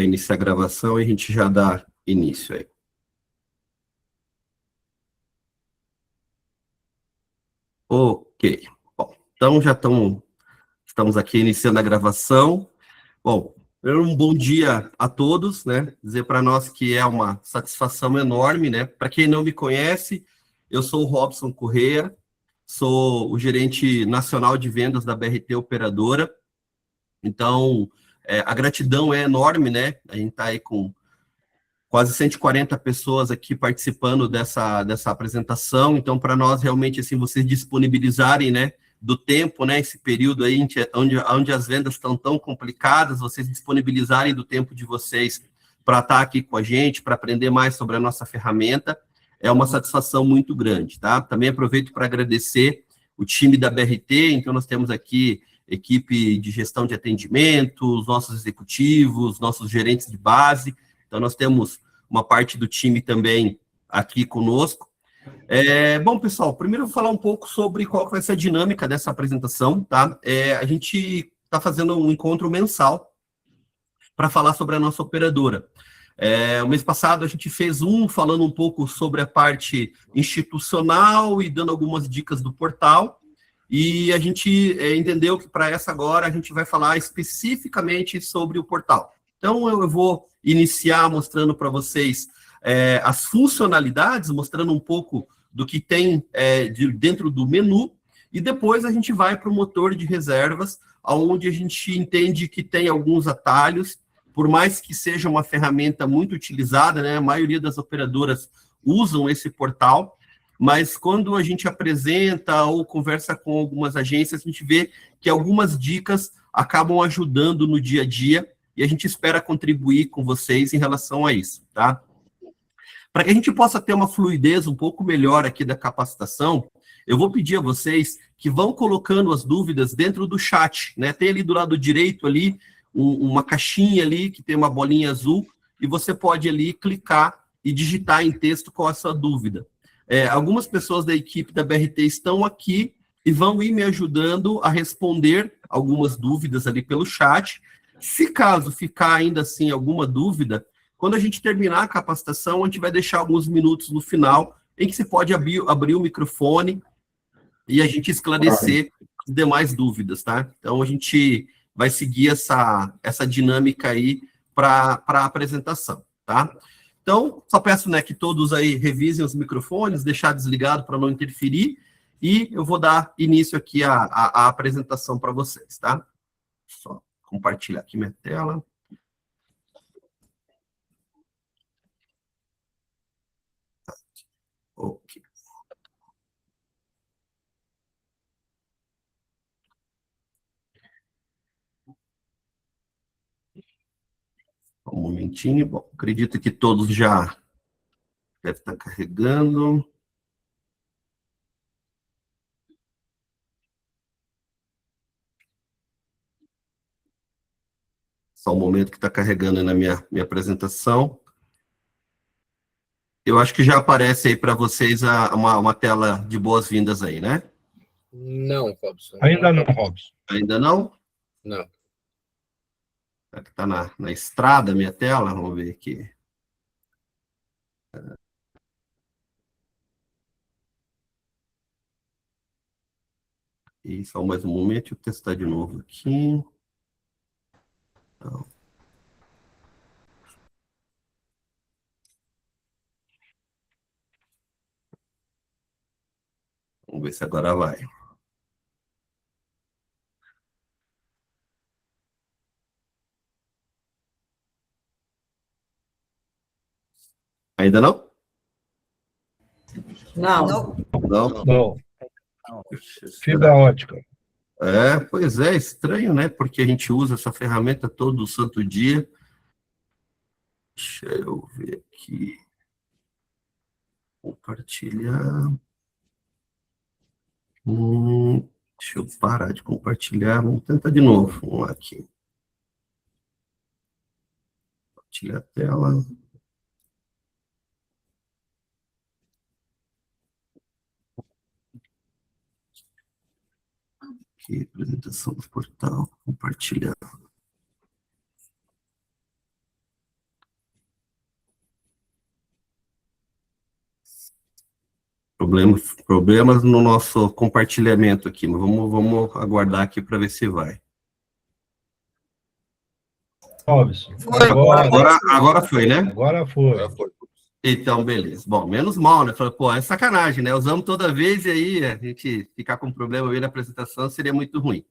Iniciar a gravação e a gente já dá início aí. Ok. Bom, então estamos aqui iniciando a gravação. Bom, um bom dia a todos, né? Dizer para nós que é uma satisfação enorme, né? Para quem não me conhece, eu sou o Robson Corrêa, sou o gerente nacional de vendas da BRT Operadora. Então, a gratidão é enorme, né? A gente está aí com quase 140 pessoas aqui participando dessa apresentação. Então, para nós, realmente, assim, vocês disponibilizarem, né, do tempo, né, esse período aí onde as vendas estão tão complicadas, vocês disponibilizarem do tempo de vocês para estar aqui com a gente, para aprender mais sobre a nossa ferramenta, é uma satisfação muito grande, tá? Também aproveito para agradecer o time da BRT. Então, nós temos aqui equipe de gestão de atendimento, os nossos executivos, nossos gerentes de base. Então, nós temos uma parte do time também aqui conosco. Bom, pessoal, primeiro eu vou falar um pouco sobre qual vai ser a dinâmica dessa apresentação, tá? A gente está fazendo um encontro mensal para falar sobre a nossa operadora. O mês passado a gente fez falando um pouco sobre a parte institucional e dando algumas dicas do portal, e a gente entendeu que para essa agora a gente vai falar especificamente sobre o portal. Então, eu vou iniciar mostrando para vocês as funcionalidades, mostrando um pouco do que tem dentro do menu, e depois a gente vai para o motor de reservas, onde a gente entende que tem alguns atalhos, por mais que seja uma ferramenta muito utilizada, né, a maioria das operadoras usam esse portal, mas quando a gente apresenta ou conversa com algumas agências, a gente vê que algumas dicas acabam ajudando no dia a dia, e a gente espera contribuir com vocês em relação a isso, tá? Para que a gente possa ter uma fluidez um pouco melhor aqui da capacitação, eu vou pedir a vocês que vão colocando as dúvidas dentro do chat, né? Tem ali do lado direito ali uma caixinha ali que tem uma bolinha azul, e você pode ali clicar e digitar em texto qual é a sua dúvida. Algumas pessoas da equipe da BRT estão aqui e vão ir me ajudando a responder algumas dúvidas ali pelo chat. Se caso ficar ainda assim alguma dúvida, quando a gente terminar a capacitação, a gente vai deixar alguns minutos no final em que você pode abrir o microfone e a gente esclarecer as demais dúvidas, tá? Então, a gente vai seguir essa dinâmica aí para a apresentação, tá? Então, só peço, né, que todos aí revisem os microfones, deixar desligado para não interferir, e eu vou dar início aqui à apresentação para vocês, tá? Só compartilhar aqui minha tela. Ok. Um momentinho. Bom, acredito que todos já devem estar carregando. Só um momento que está carregando na minha apresentação. Eu acho que já aparece aí para vocês uma tela de boas-vindas aí, né? Não, Robson. Ainda não, Robson. Ainda não? Não. Está na estrada a minha tela? Vamos ver aqui. E só mais um momento, deixa eu testar de novo aqui. Então. Vamos ver se agora vai. Ainda não? Não. Não? Não. Fibra ótica. Pois é, estranho, né? Porque a gente usa essa ferramenta todo santo dia. Deixa eu ver aqui. Compartilhar. Deixa eu parar de compartilhar. Vamos tentar de novo. Vamos lá aqui. Compartilhar a tela. Aqui, apresentação do portal. Compartilhar. Problemas no nosso compartilhamento aqui, mas vamos aguardar aqui para ver se vai. Robson. Agora foi, né? Agora foi. Então, beleza. Bom, menos mal, né? Falei, pô, é sacanagem, né? Usamos toda vez e aí a gente ficar com problema aí na apresentação seria muito ruim.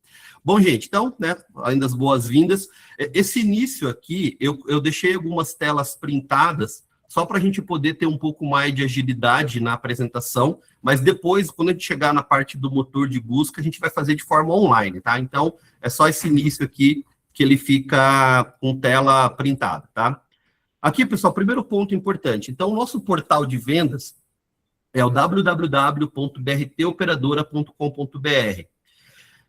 Bom, gente, então, né, ainda as boas-vindas. Esse início aqui, eu deixei algumas telas printadas só para a gente poder ter um pouco mais de agilidade na apresentação, mas depois, quando a gente chegar na parte do motor de busca, a gente vai fazer de forma online, tá? Então, é só esse início aqui que ele fica com tela printada, tá? Aqui, pessoal, primeiro ponto importante. Então, o nosso portal de vendas é o www.brtoperadora.com.br.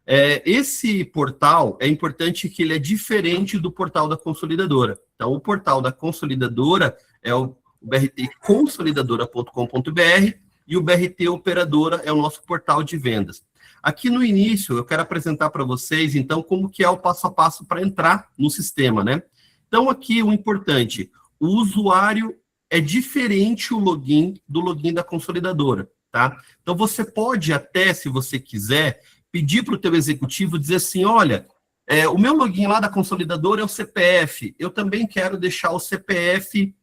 Esse portal, é importante que ele é diferente do portal da consolidadora. Então, o portal da consolidadora é o brtconsolidadora.com.br e o BRT Operadora é o nosso portal de vendas. Aqui no início, eu quero apresentar para vocês, então, como que é o passo a passo para entrar no sistema, né? Então, aqui o importante, o usuário é diferente o login do login da consolidadora, tá? Então, você pode até, se você quiser, pedir para o teu executivo, dizer assim, olha, o meu login lá da consolidadora é o CPF, eu também quero deixar o CPF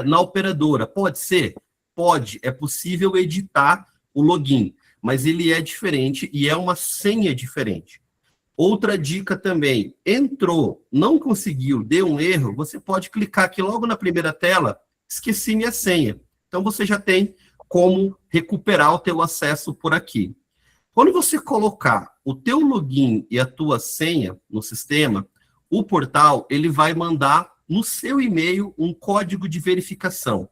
na operadora. Pode ser? Pode, é possível editar o login, mas ele é diferente e é uma senha diferente. Outra dica também, entrou, não conseguiu, deu um erro, você pode clicar aqui logo na primeira tela, esqueci minha senha. Então, você já tem como recuperar o teu acesso por aqui. Quando você colocar o teu login e a tua senha no sistema, o portal ele vai mandar no seu e-mail um código de verificação.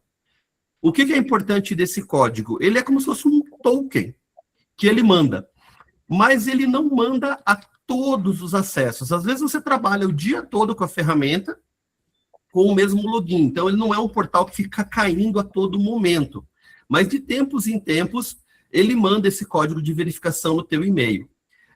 O que é importante desse código? Ele é como se fosse um token que ele manda, mas ele não manda a todos os acessos. Às vezes você trabalha o dia todo com a ferramenta, com o mesmo login. Então, ele não é um portal que fica caindo a todo momento. Mas, de tempos em tempos, ele manda esse código de verificação no teu e-mail.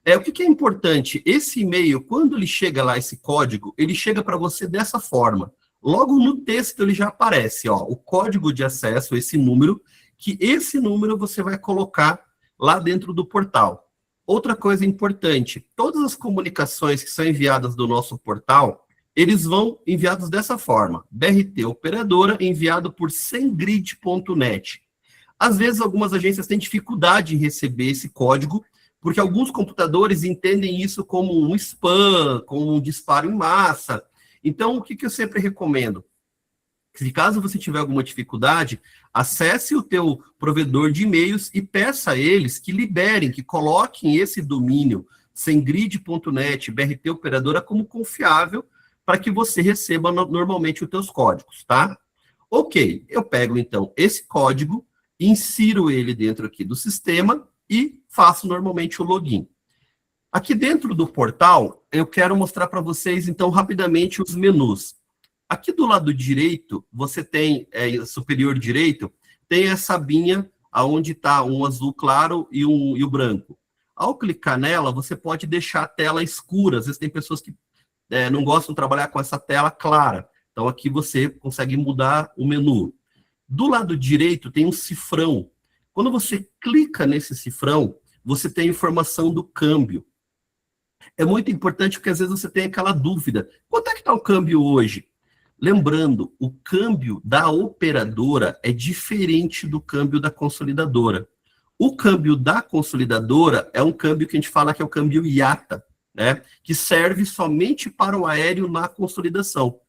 O que é importante? Esse e-mail, quando ele chega lá, esse código, ele chega para você dessa forma. Logo no texto, ele já aparece, ó, o código de acesso, esse número, que esse número você vai colocar lá dentro do portal. Outra coisa importante, todas as comunicações que são enviadas do nosso portal, eles vão enviados dessa forma. BRT Operadora, enviado por semgrid.net. Às vezes, algumas agências têm dificuldade em receber esse código, porque alguns computadores entendem isso como um spam, como um disparo em massa. Então, o que eu sempre recomendo? Se caso você tiver alguma dificuldade, acesse o teu provedor de e-mails e peça a eles que liberem, que coloquem esse domínio semgrid.net, BRT Operadora, como confiável para que você receba normalmente os teus códigos, tá? Ok, eu pego, então, esse código, insiro ele dentro aqui do sistema e faço normalmente o login. Aqui dentro do portal, eu quero mostrar para vocês, então, rapidamente os menus. Aqui do lado direito, você tem, superior direito, tem essa abinha onde está um azul claro e o branco. Ao clicar nela, você pode deixar a tela escura. Às vezes tem pessoas que não gostam de trabalhar com essa tela clara. Então, aqui você consegue mudar o menu. Do lado direito tem um cifrão. Quando você clica nesse cifrão, você tem a informação do câmbio. É muito importante porque às vezes você tem aquela dúvida. Quanto é que está o câmbio hoje? Lembrando, o câmbio da operadora é diferente do câmbio da consolidadora. O câmbio da consolidadora é um câmbio que a gente fala que é o câmbio IATA, né? Que serve somente para o aéreo na consolidação.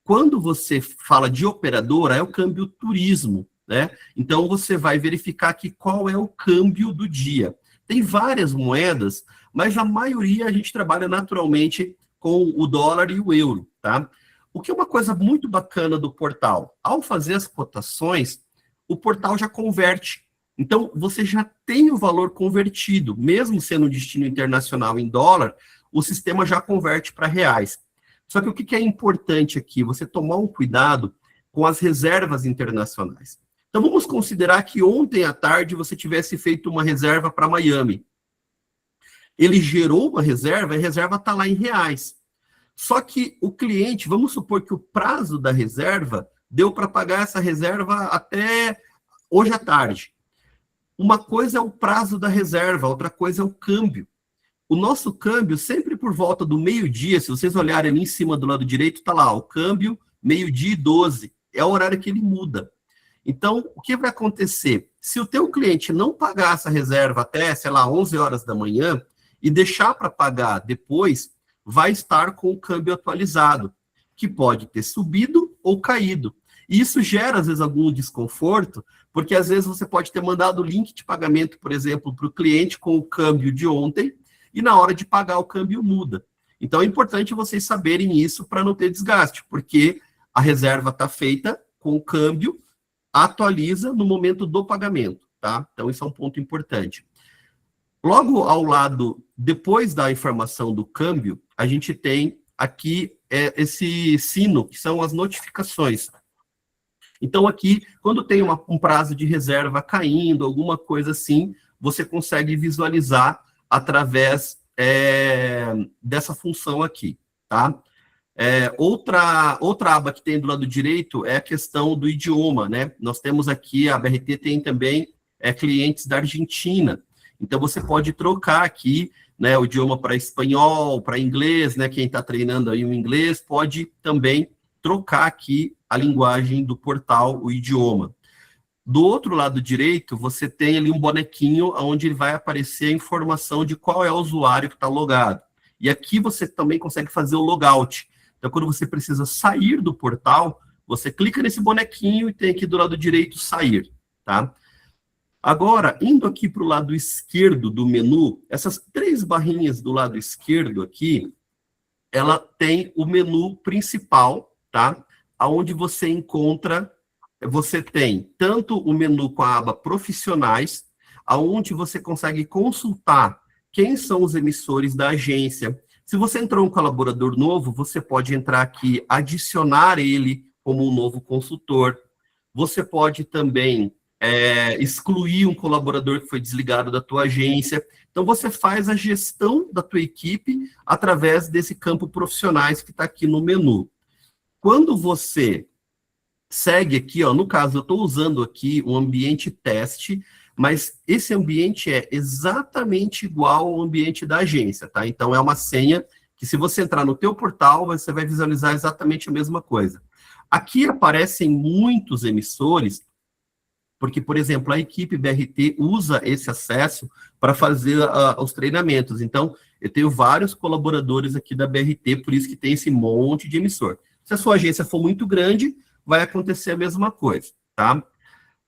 Quando você fala de operadora, é o câmbio turismo, né? Então, você vai verificar aqui qual é o câmbio do dia. Tem várias moedas, mas a maioria a gente trabalha naturalmente com o dólar e o euro, tá? O que é uma coisa muito bacana do portal? Ao fazer as cotações, o portal já converte. Então, você já tem o valor convertido. Mesmo sendo um destino internacional em dólar, o sistema já converte para reais. Só que o que é importante aqui? Você tomar um cuidado com as reservas internacionais. Então, vamos considerar que ontem à tarde você tivesse feito uma reserva para Miami. Ele gerou uma reserva, e a reserva está lá em reais. Só que o cliente, vamos supor que o prazo da reserva deu para pagar essa reserva até hoje à tarde. Uma coisa é o prazo da reserva, outra coisa é o câmbio. O nosso câmbio, sempre por volta do meio-dia, se vocês olharem ali em cima do lado direito, está lá, o câmbio, meio-dia e 12. É o horário que ele muda. Então, o que vai acontecer? Se o teu cliente não pagar essa reserva até, sei lá, 11 horas da manhã, e deixar para pagar depois, vai estar com o câmbio atualizado, que pode ter subido ou caído. E isso gera, às vezes, algum desconforto, porque às vezes você pode ter mandado o link de pagamento, por exemplo, para o cliente com o câmbio de ontem, e na hora de pagar o câmbio muda. Então é importante vocês saberem isso para não ter desgaste, porque a reserva está feita com o câmbio, atualiza no momento do pagamento, tá? Então isso é um ponto importante. Logo ao lado, depois da informação do câmbio, a gente tem aqui esse sino, que são as notificações. Então aqui, quando tem um prazo de reserva caindo, alguma coisa assim, você consegue visualizar através dessa função aqui, tá? Outra aba que tem do lado direito é a questão do idioma, né? Nós temos aqui, a BRT tem também clientes da Argentina, então você pode trocar aqui, né, o idioma para espanhol, para inglês, né? Quem está treinando aí o inglês pode também trocar aqui a linguagem do portal, o idioma. Do outro lado direito, você tem ali um bonequinho onde vai aparecer a informação de qual é o usuário que está logado. E aqui você também consegue fazer o logout. Então, quando você precisa sair do portal, você clica nesse bonequinho e tem aqui do lado direito sair, tá? Agora, indo aqui para o lado esquerdo do menu, essas 3 barrinhas do lado esquerdo aqui, ela tem o menu principal, tá? Onde você encontra, você tem tanto o menu com a aba profissionais, aonde você consegue consultar quem são os emissores da agência. Se você entrou um colaborador novo, você pode entrar aqui, adicionar ele como um novo consultor. Você pode também excluir um colaborador que foi desligado da tua agência. Então, você faz a gestão da tua equipe através desse campo profissionais que está aqui no menu. Quando você segue aqui, ó, no caso, eu estou usando aqui um ambiente teste, mas esse ambiente é exatamente igual ao ambiente da agência, tá? Então, é uma senha que, se você entrar no teu portal, você vai visualizar exatamente a mesma coisa. Aqui aparecem muitos emissores, porque, por exemplo, a equipe BRT usa esse acesso para fazer os treinamentos. Então, eu tenho vários colaboradores aqui da BRT, por isso que tem esse monte de emissor. Se a sua agência for muito grande, vai acontecer a mesma coisa, tá?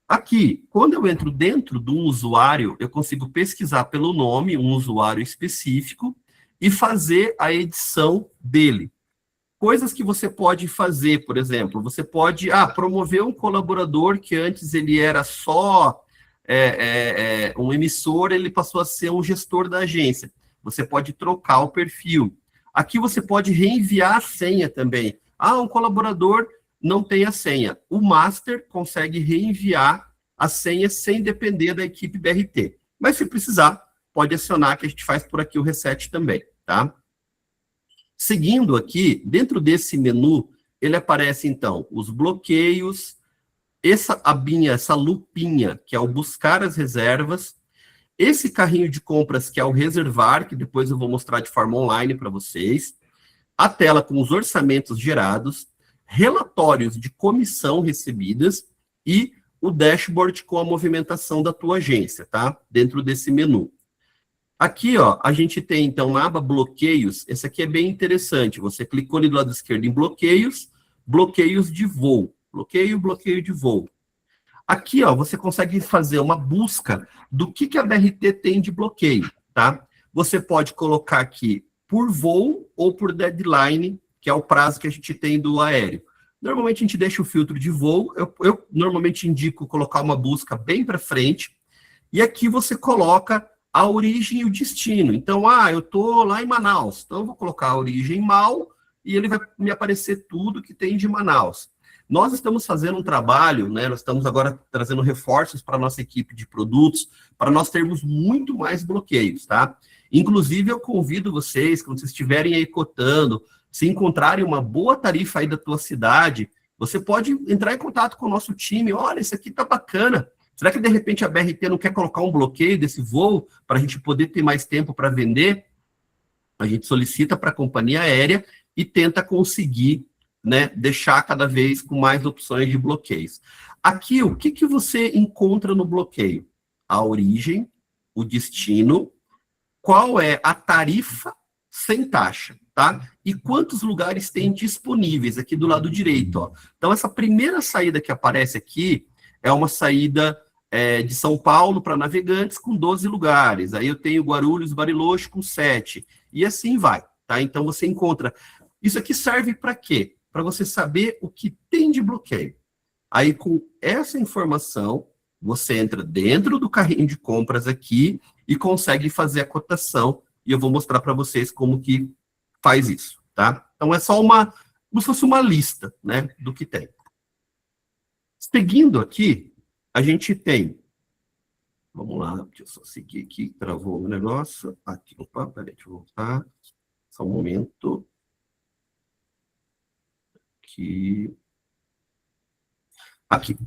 Aqui, quando eu entro dentro de um usuário, eu consigo pesquisar pelo nome, um usuário específico, e fazer a edição dele. Coisas que você pode fazer, por exemplo, você pode promover um colaborador que antes ele era só um emissor, ele passou a ser um gestor da agência. Você pode trocar o perfil. Aqui você pode reenviar a senha também. Um colaborador não tem a senha. O master consegue reenviar a senha sem depender da equipe BRT. Mas se precisar, pode acionar, que a gente faz por aqui o reset também, tá? Seguindo aqui, dentro desse menu, ele aparece, então, os bloqueios, essa abinha, essa lupinha, que é o buscar as reservas, esse carrinho de compras, que é o reservar, que depois eu vou mostrar de forma online para vocês, a tela com os orçamentos gerados, relatórios de comissão recebidas e o dashboard com a movimentação da tua agência, tá? Dentro desse menu. Aqui, ó, a gente tem, então, na aba bloqueios, esse aqui é bem interessante. Você clicou ali do lado esquerdo em bloqueios, bloqueios de voo. Bloqueio de voo. Aqui, ó, você consegue fazer uma busca do que a BRT tem de bloqueio, tá? Você pode colocar aqui por voo ou por deadline, que é o prazo que a gente tem do aéreo. Normalmente, a gente deixa o filtro de voo. Eu normalmente indico colocar uma busca bem para frente. E aqui você coloca a origem e o destino. Então, eu estou lá em Manaus, então eu vou colocar a origem mal e ele vai me aparecer tudo que tem de Manaus. Nós estamos fazendo um trabalho, né, nós estamos agora trazendo reforços para a nossa equipe de produtos, para nós termos muito mais bloqueios, tá? Inclusive, eu convido vocês, quando vocês estiverem aí cotando, se encontrarem uma boa tarifa aí da tua cidade, você pode entrar em contato com o nosso time, olha, isso aqui tá bacana, Será que, de repente, a BRT não quer colocar um bloqueio desse voo para a gente poder ter mais tempo para vender? A gente solicita para a companhia aérea e tenta conseguir, né, deixar cada vez com mais opções de bloqueios. Aqui, o que você encontra no bloqueio? A origem, o destino, qual é a tarifa sem taxa, tá? E quantos lugares tem disponíveis aqui do lado direito, ó. Então, essa primeira saída que aparece aqui é uma saída de São Paulo para Navegantes com 12 lugares. Aí eu tenho Guarulhos, Bariloche com 7. E assim vai, tá? Então, você encontra... Isso aqui serve para quê? Para você saber o que tem de bloqueio. Aí, com essa informação, você entra dentro do carrinho de compras aqui e consegue fazer a cotação. E eu vou mostrar para vocês como que faz isso, tá? Então, é só como se fosse uma lista, né, do que tem. Seguindo aqui, a gente tem... Vamos lá, deixa eu só seguir aqui, travou o negócio. Aqui, opa, peraí, deixa eu voltar. Só um momento. Aqui.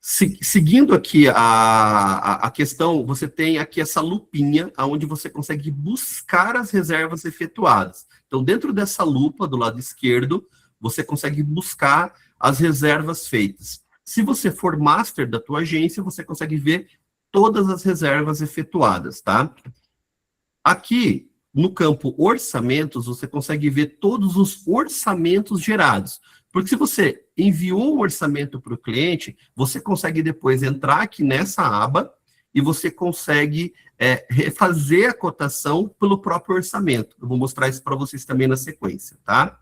Seguindo aqui a questão, você tem aqui essa lupinha, onde você consegue buscar as reservas efetuadas. Então, dentro dessa lupa, do lado esquerdo, você consegue buscar as reservas feitas. Se você for master da tua agência, você consegue ver todas as reservas efetuadas, tá? Aqui, no campo orçamentos, você consegue ver todos os orçamentos gerados. Porque se você enviou um orçamento para o cliente, você consegue depois entrar aqui nessa aba e você consegue refazer a cotação pelo próprio orçamento. Eu vou mostrar isso para vocês também na sequência, tá?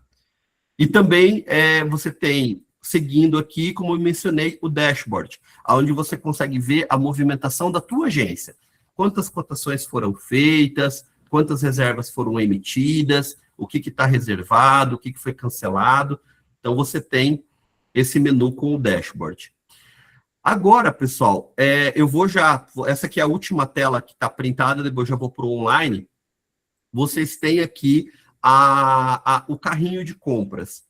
E também você tem, seguindo aqui, como eu mencionei, o dashboard, onde você consegue ver a movimentação da tua agência. Quantas cotações foram feitas, quantas reservas foram emitidas, o que está reservado, o que foi cancelado. Então, você tem esse menu com o dashboard. Agora, pessoal, eu vou já... Essa aqui é a última tela que está printada, depois já vou para o online. Vocês têm aqui o carrinho de compras.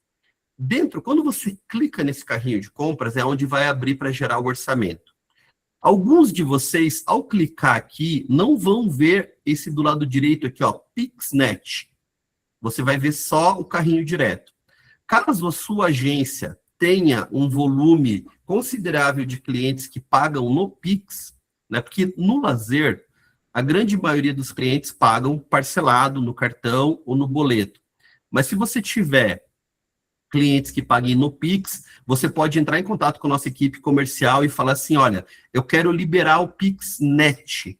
Dentro, quando você clica nesse carrinho de compras, é onde vai abrir para gerar o orçamento. Alguns de vocês, ao clicar aqui, não vão ver esse do lado direito aqui, ó, PixNet. Você vai ver só o carrinho direto. Caso a sua agência tenha um volume considerável de clientes que pagam no Pix, né, porque no lazer, a grande maioria dos clientes pagam parcelado no cartão ou no boleto. Mas se você tiver clientes que paguem no Pix, você pode entrar em contato com a nossa equipe comercial e falar assim, olha, eu quero liberar o PixNet.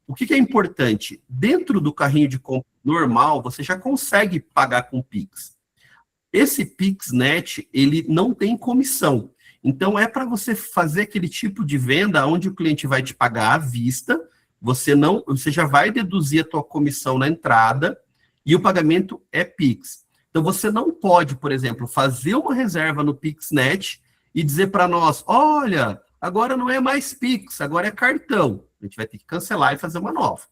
O que é importante? Dentro do carrinho de compra normal, você já consegue pagar com Pix. Esse PixNet, ele não tem comissão. Então, é para você fazer aquele tipo de venda onde o cliente vai te pagar à vista, você já vai deduzir a tua comissão na entrada e o pagamento é Pix. Então, você não pode, por exemplo, fazer uma reserva no PixNet e dizer para nós, olha, agora não é mais Pix, agora é cartão. A gente vai ter que cancelar e fazer uma nova.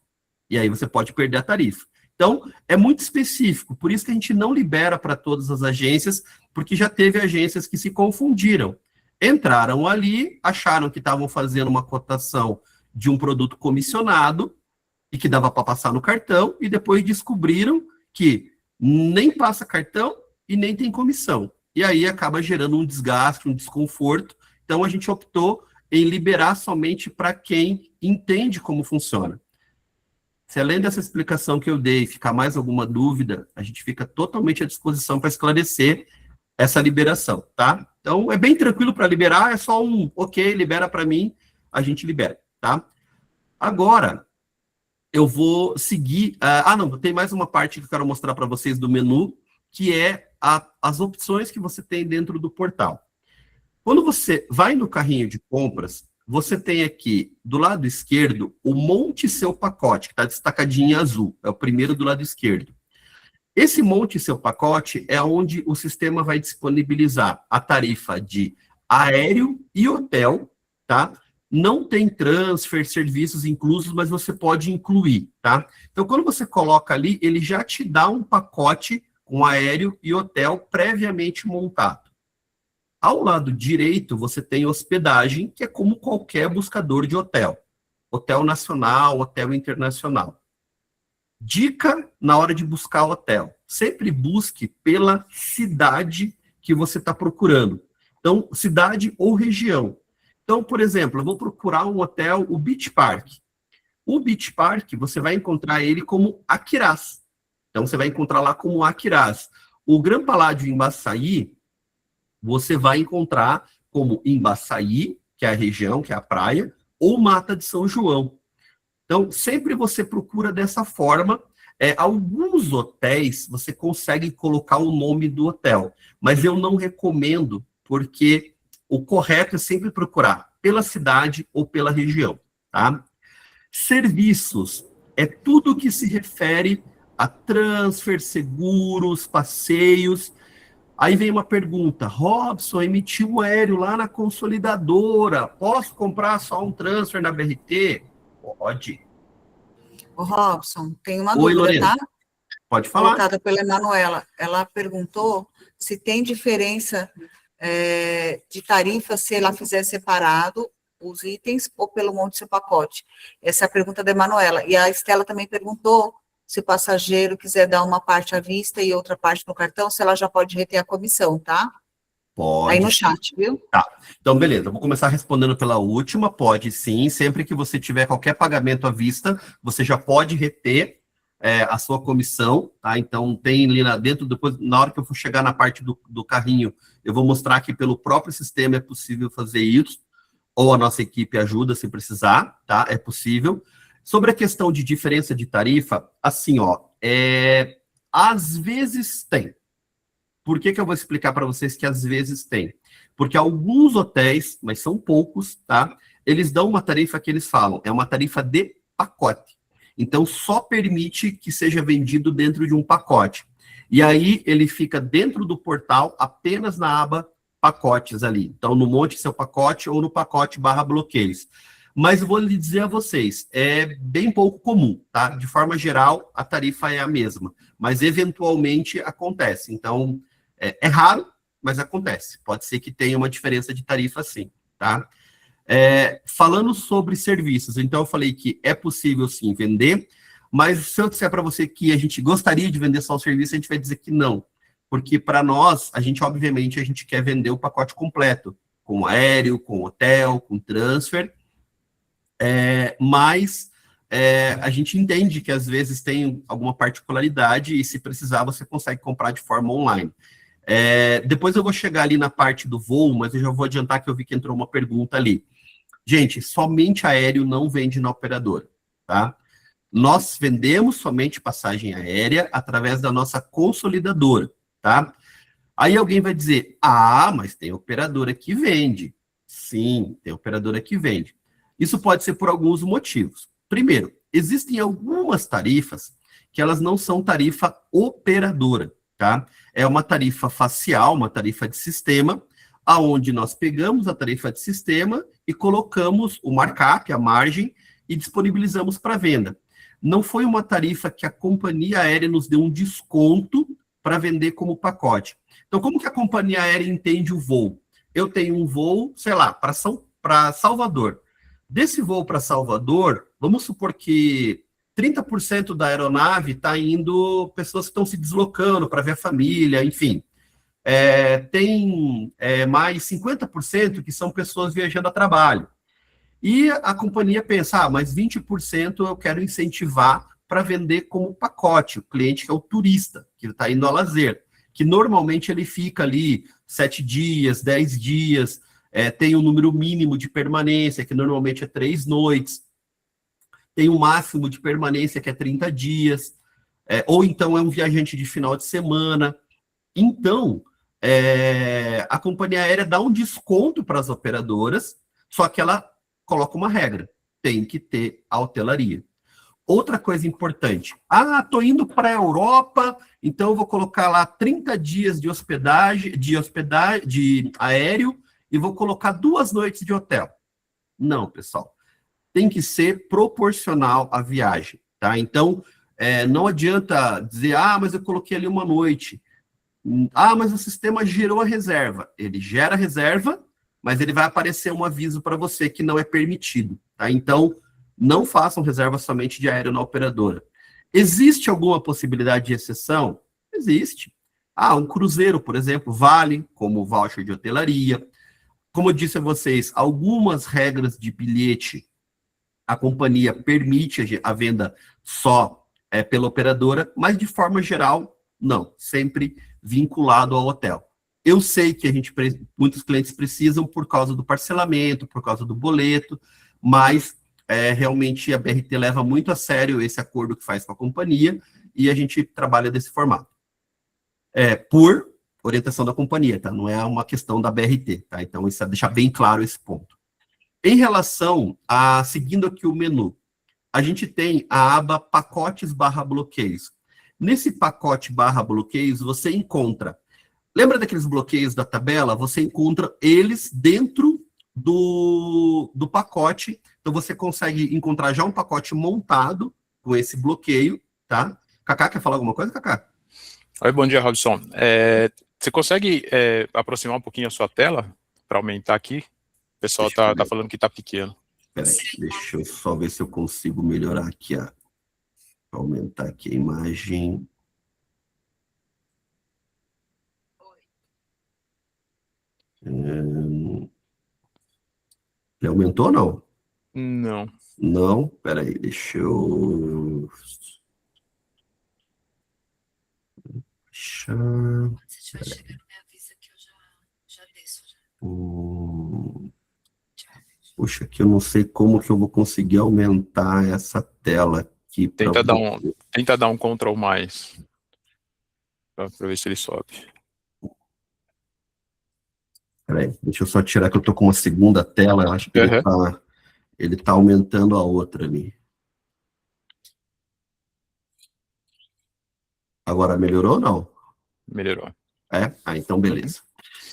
E aí você pode perder a tarifa. Então, é muito específico, por isso que a gente não libera para todas as agências, porque já teve agências que se confundiram. Entraram ali, acharam que estavam fazendo uma cotação de um produto comissionado e que dava para passar no cartão, e depois descobriram que nem passa cartão e nem tem comissão. E aí acaba gerando um desgaste, um desconforto. Então, a gente optou em liberar somente para quem entende como funciona. Se além dessa explicação que eu dei, ficar mais alguma dúvida, a gente fica totalmente à disposição para esclarecer essa liberação, tá? Então, é bem tranquilo para liberar, é só um ok, libera para mim, a gente libera, tá? Agora, eu vou seguir... não, tem mais uma parte que eu quero mostrar para vocês do menu, que é as opções que você tem dentro do portal. Quando você vai no carrinho de compras, você tem aqui, do lado esquerdo, o Monte Seu Pacote, que está destacadinho em azul. É o primeiro do lado esquerdo. Esse Monte Seu Pacote é onde o sistema vai disponibilizar a tarifa de aéreo e hotel, tá? Não tem transfer, serviços inclusos, mas você pode incluir, tá? Então, quando você coloca ali, ele já te dá um pacote com aéreo e hotel previamente montado. Ao lado direito, você tem hospedagem, que é como qualquer buscador de hotel. Hotel nacional, hotel internacional. Dica na hora de buscar hotel. Sempre busque pela cidade que você está procurando. Então, cidade ou região. Então, por exemplo, eu vou procurar um hotel, o Beach Park. O Beach Park, você vai encontrar ele como Aquiraz. Então, você vai encontrar lá como Aquiraz. O Gran Paládio em Baçaí, você vai encontrar como Embaçaí, que é a região, que é a praia, ou Mata de São João. Então, sempre você procura dessa forma. Alguns hotéis, você consegue colocar o nome do hotel, mas eu não recomendo, porque o correto é sempre procurar pela cidade ou pela região, tá? Serviços é tudo que se refere a transfer, seguros, passeios. Aí vem uma pergunta: Robson, emitiu um aéreo lá na consolidadora, posso comprar só um transfer na BRT? Pode. Ô, Robson, tem uma Oi, dúvida, Lorena. tá? Pode falar. Colocada pela Emanuela. Ela perguntou se tem diferença de tarifa se ela fizer separado os itens ou pelo monte do seu pacote. Essa é a pergunta da Emanuela. E a Estela também perguntou se o passageiro quiser dar uma parte à vista e outra parte no cartão, se ela já pode reter a comissão, tá? Pode. Aí no chat, viu? Tá. Então, beleza. Eu vou começar respondendo pela última. Pode sim. Sempre que você tiver qualquer pagamento à vista, você já pode reter a sua comissão, tá? Então, tem ali dentro, depois, na hora que eu for chegar na parte do carrinho, eu vou mostrar que pelo próprio sistema é possível fazer isso, ou a nossa equipe ajuda se precisar, tá? É possível. Sobre a questão de diferença de tarifa, assim, ó, às vezes tem. Por que eu vou explicar para vocês que às vezes tem? Porque alguns hotéis, mas são poucos, tá? Eles dão uma tarifa que eles falam, é uma tarifa de pacote. Então, só permite que seja vendido dentro de um pacote. E aí, ele fica dentro do portal apenas na aba pacotes ali. Então, no Monte Seu Pacote ou no pacote /bloqueios. Mas eu vou lhe dizer a vocês, é bem pouco comum, tá? De forma geral, a tarifa é a mesma. Mas, eventualmente, acontece. Então, é raro, mas acontece. Pode ser que tenha uma diferença de tarifa, sim, tá? Falando sobre serviços, então eu falei que é possível sim vender, mas se eu disser para você que a gente gostaria de vender só o serviço, a gente vai dizer que não, porque para nós, obviamente, a gente quer vender o pacote completo, com aéreo, com hotel, com transfer, mas a gente entende que às vezes tem alguma particularidade e se precisar você consegue comprar de forma online. Depois eu vou chegar ali na parte do voo, mas eu já vou adiantar que eu vi que entrou uma pergunta ali. Gente, somente aéreo não vende na operadora, tá? Nós vendemos somente passagem aérea através da nossa consolidadora, tá? Aí alguém vai dizer, mas tem operadora que vende. Sim, tem operadora que vende. Isso pode ser por alguns motivos. Primeiro, existem algumas tarifas que elas não são tarifa operadora, tá? É uma tarifa facial, uma tarifa de sistema, aonde nós pegamos a tarifa de sistema e colocamos o markup, a margem, e disponibilizamos para venda. Não foi uma tarifa que a companhia aérea nos deu um desconto para vender como pacote. Então, como que a companhia aérea entende o voo? Eu tenho um voo, sei lá, para Salvador. Desse voo para Salvador, vamos supor que 30% da aeronave está indo pessoas que estão se deslocando para ver a família, enfim. Tem mais 50% que são pessoas viajando a trabalho. E a companhia pensa, mas 20% eu quero incentivar para vender como pacote, o cliente que é o turista, que está indo a lazer, que normalmente ele fica ali 7 dias, 10 dias, tem um número mínimo de permanência, que normalmente é 3 noites, tem um máximo de permanência, que é 30 dias, ou então é um viajante de final de semana. Então, a companhia aérea dá um desconto para as operadoras, só que ela coloca uma regra, tem que ter a hotelaria. Outra coisa importante, estou indo para a Europa, então eu vou colocar lá 30 dias de hospedagem, de aéreo, e vou colocar 2 noites de hotel. Não, pessoal, tem que ser proporcional à viagem, tá? Então, não adianta dizer, mas eu coloquei ali uma noite. Mas o sistema gerou a reserva. Ele gera a reserva, mas ele vai aparecer um aviso para você que não é permitido, tá? Então, não façam reserva somente de aéreo na operadora. Existe alguma possibilidade de exceção? Existe. Um cruzeiro, por exemplo, vale como voucher de hotelaria. Como eu disse a vocês, algumas regras de bilhete, a companhia permite a venda só pela operadora, mas de forma geral, não, sempre vinculado ao hotel. Eu sei que muitos clientes precisam por causa do parcelamento, por causa do boleto, mas realmente a BRT leva muito a sério esse acordo que faz com a companhia e a gente trabalha desse formato. Por orientação da companhia, tá? Não é uma questão da BRT, tá? Então, isso é deixar bem claro esse ponto. Em relação seguindo aqui o menu, a gente tem a aba pacotes /bloqueios. Nesse pacote /bloqueios, você encontra, lembra daqueles bloqueios da tabela? Você encontra eles dentro do pacote, então você consegue encontrar já um pacote montado com esse bloqueio, tá? Cacá, quer falar alguma coisa, Cacá? Oi, bom dia, Robson. Você consegue aproximar um pouquinho a sua tela para aumentar aqui? O pessoal tá falando que tá pequeno. Peraí, deixa eu só ver se eu consigo melhorar aqui, aumentar aqui a imagem. Ele aumentou ou não? Não. Não? Peraí, deixa eu... Se estiver chegando, me avisa que eu já desço. Puxa, que eu não sei como que eu vou conseguir aumentar essa tela aqui. Tenta dar um Ctrl+, para ver se ele sobe. Peraí, deixa eu só tirar que eu tô com uma segunda tela, eu acho que ele tá aumentando a outra ali. Agora melhorou ou não? Melhorou. Então beleza.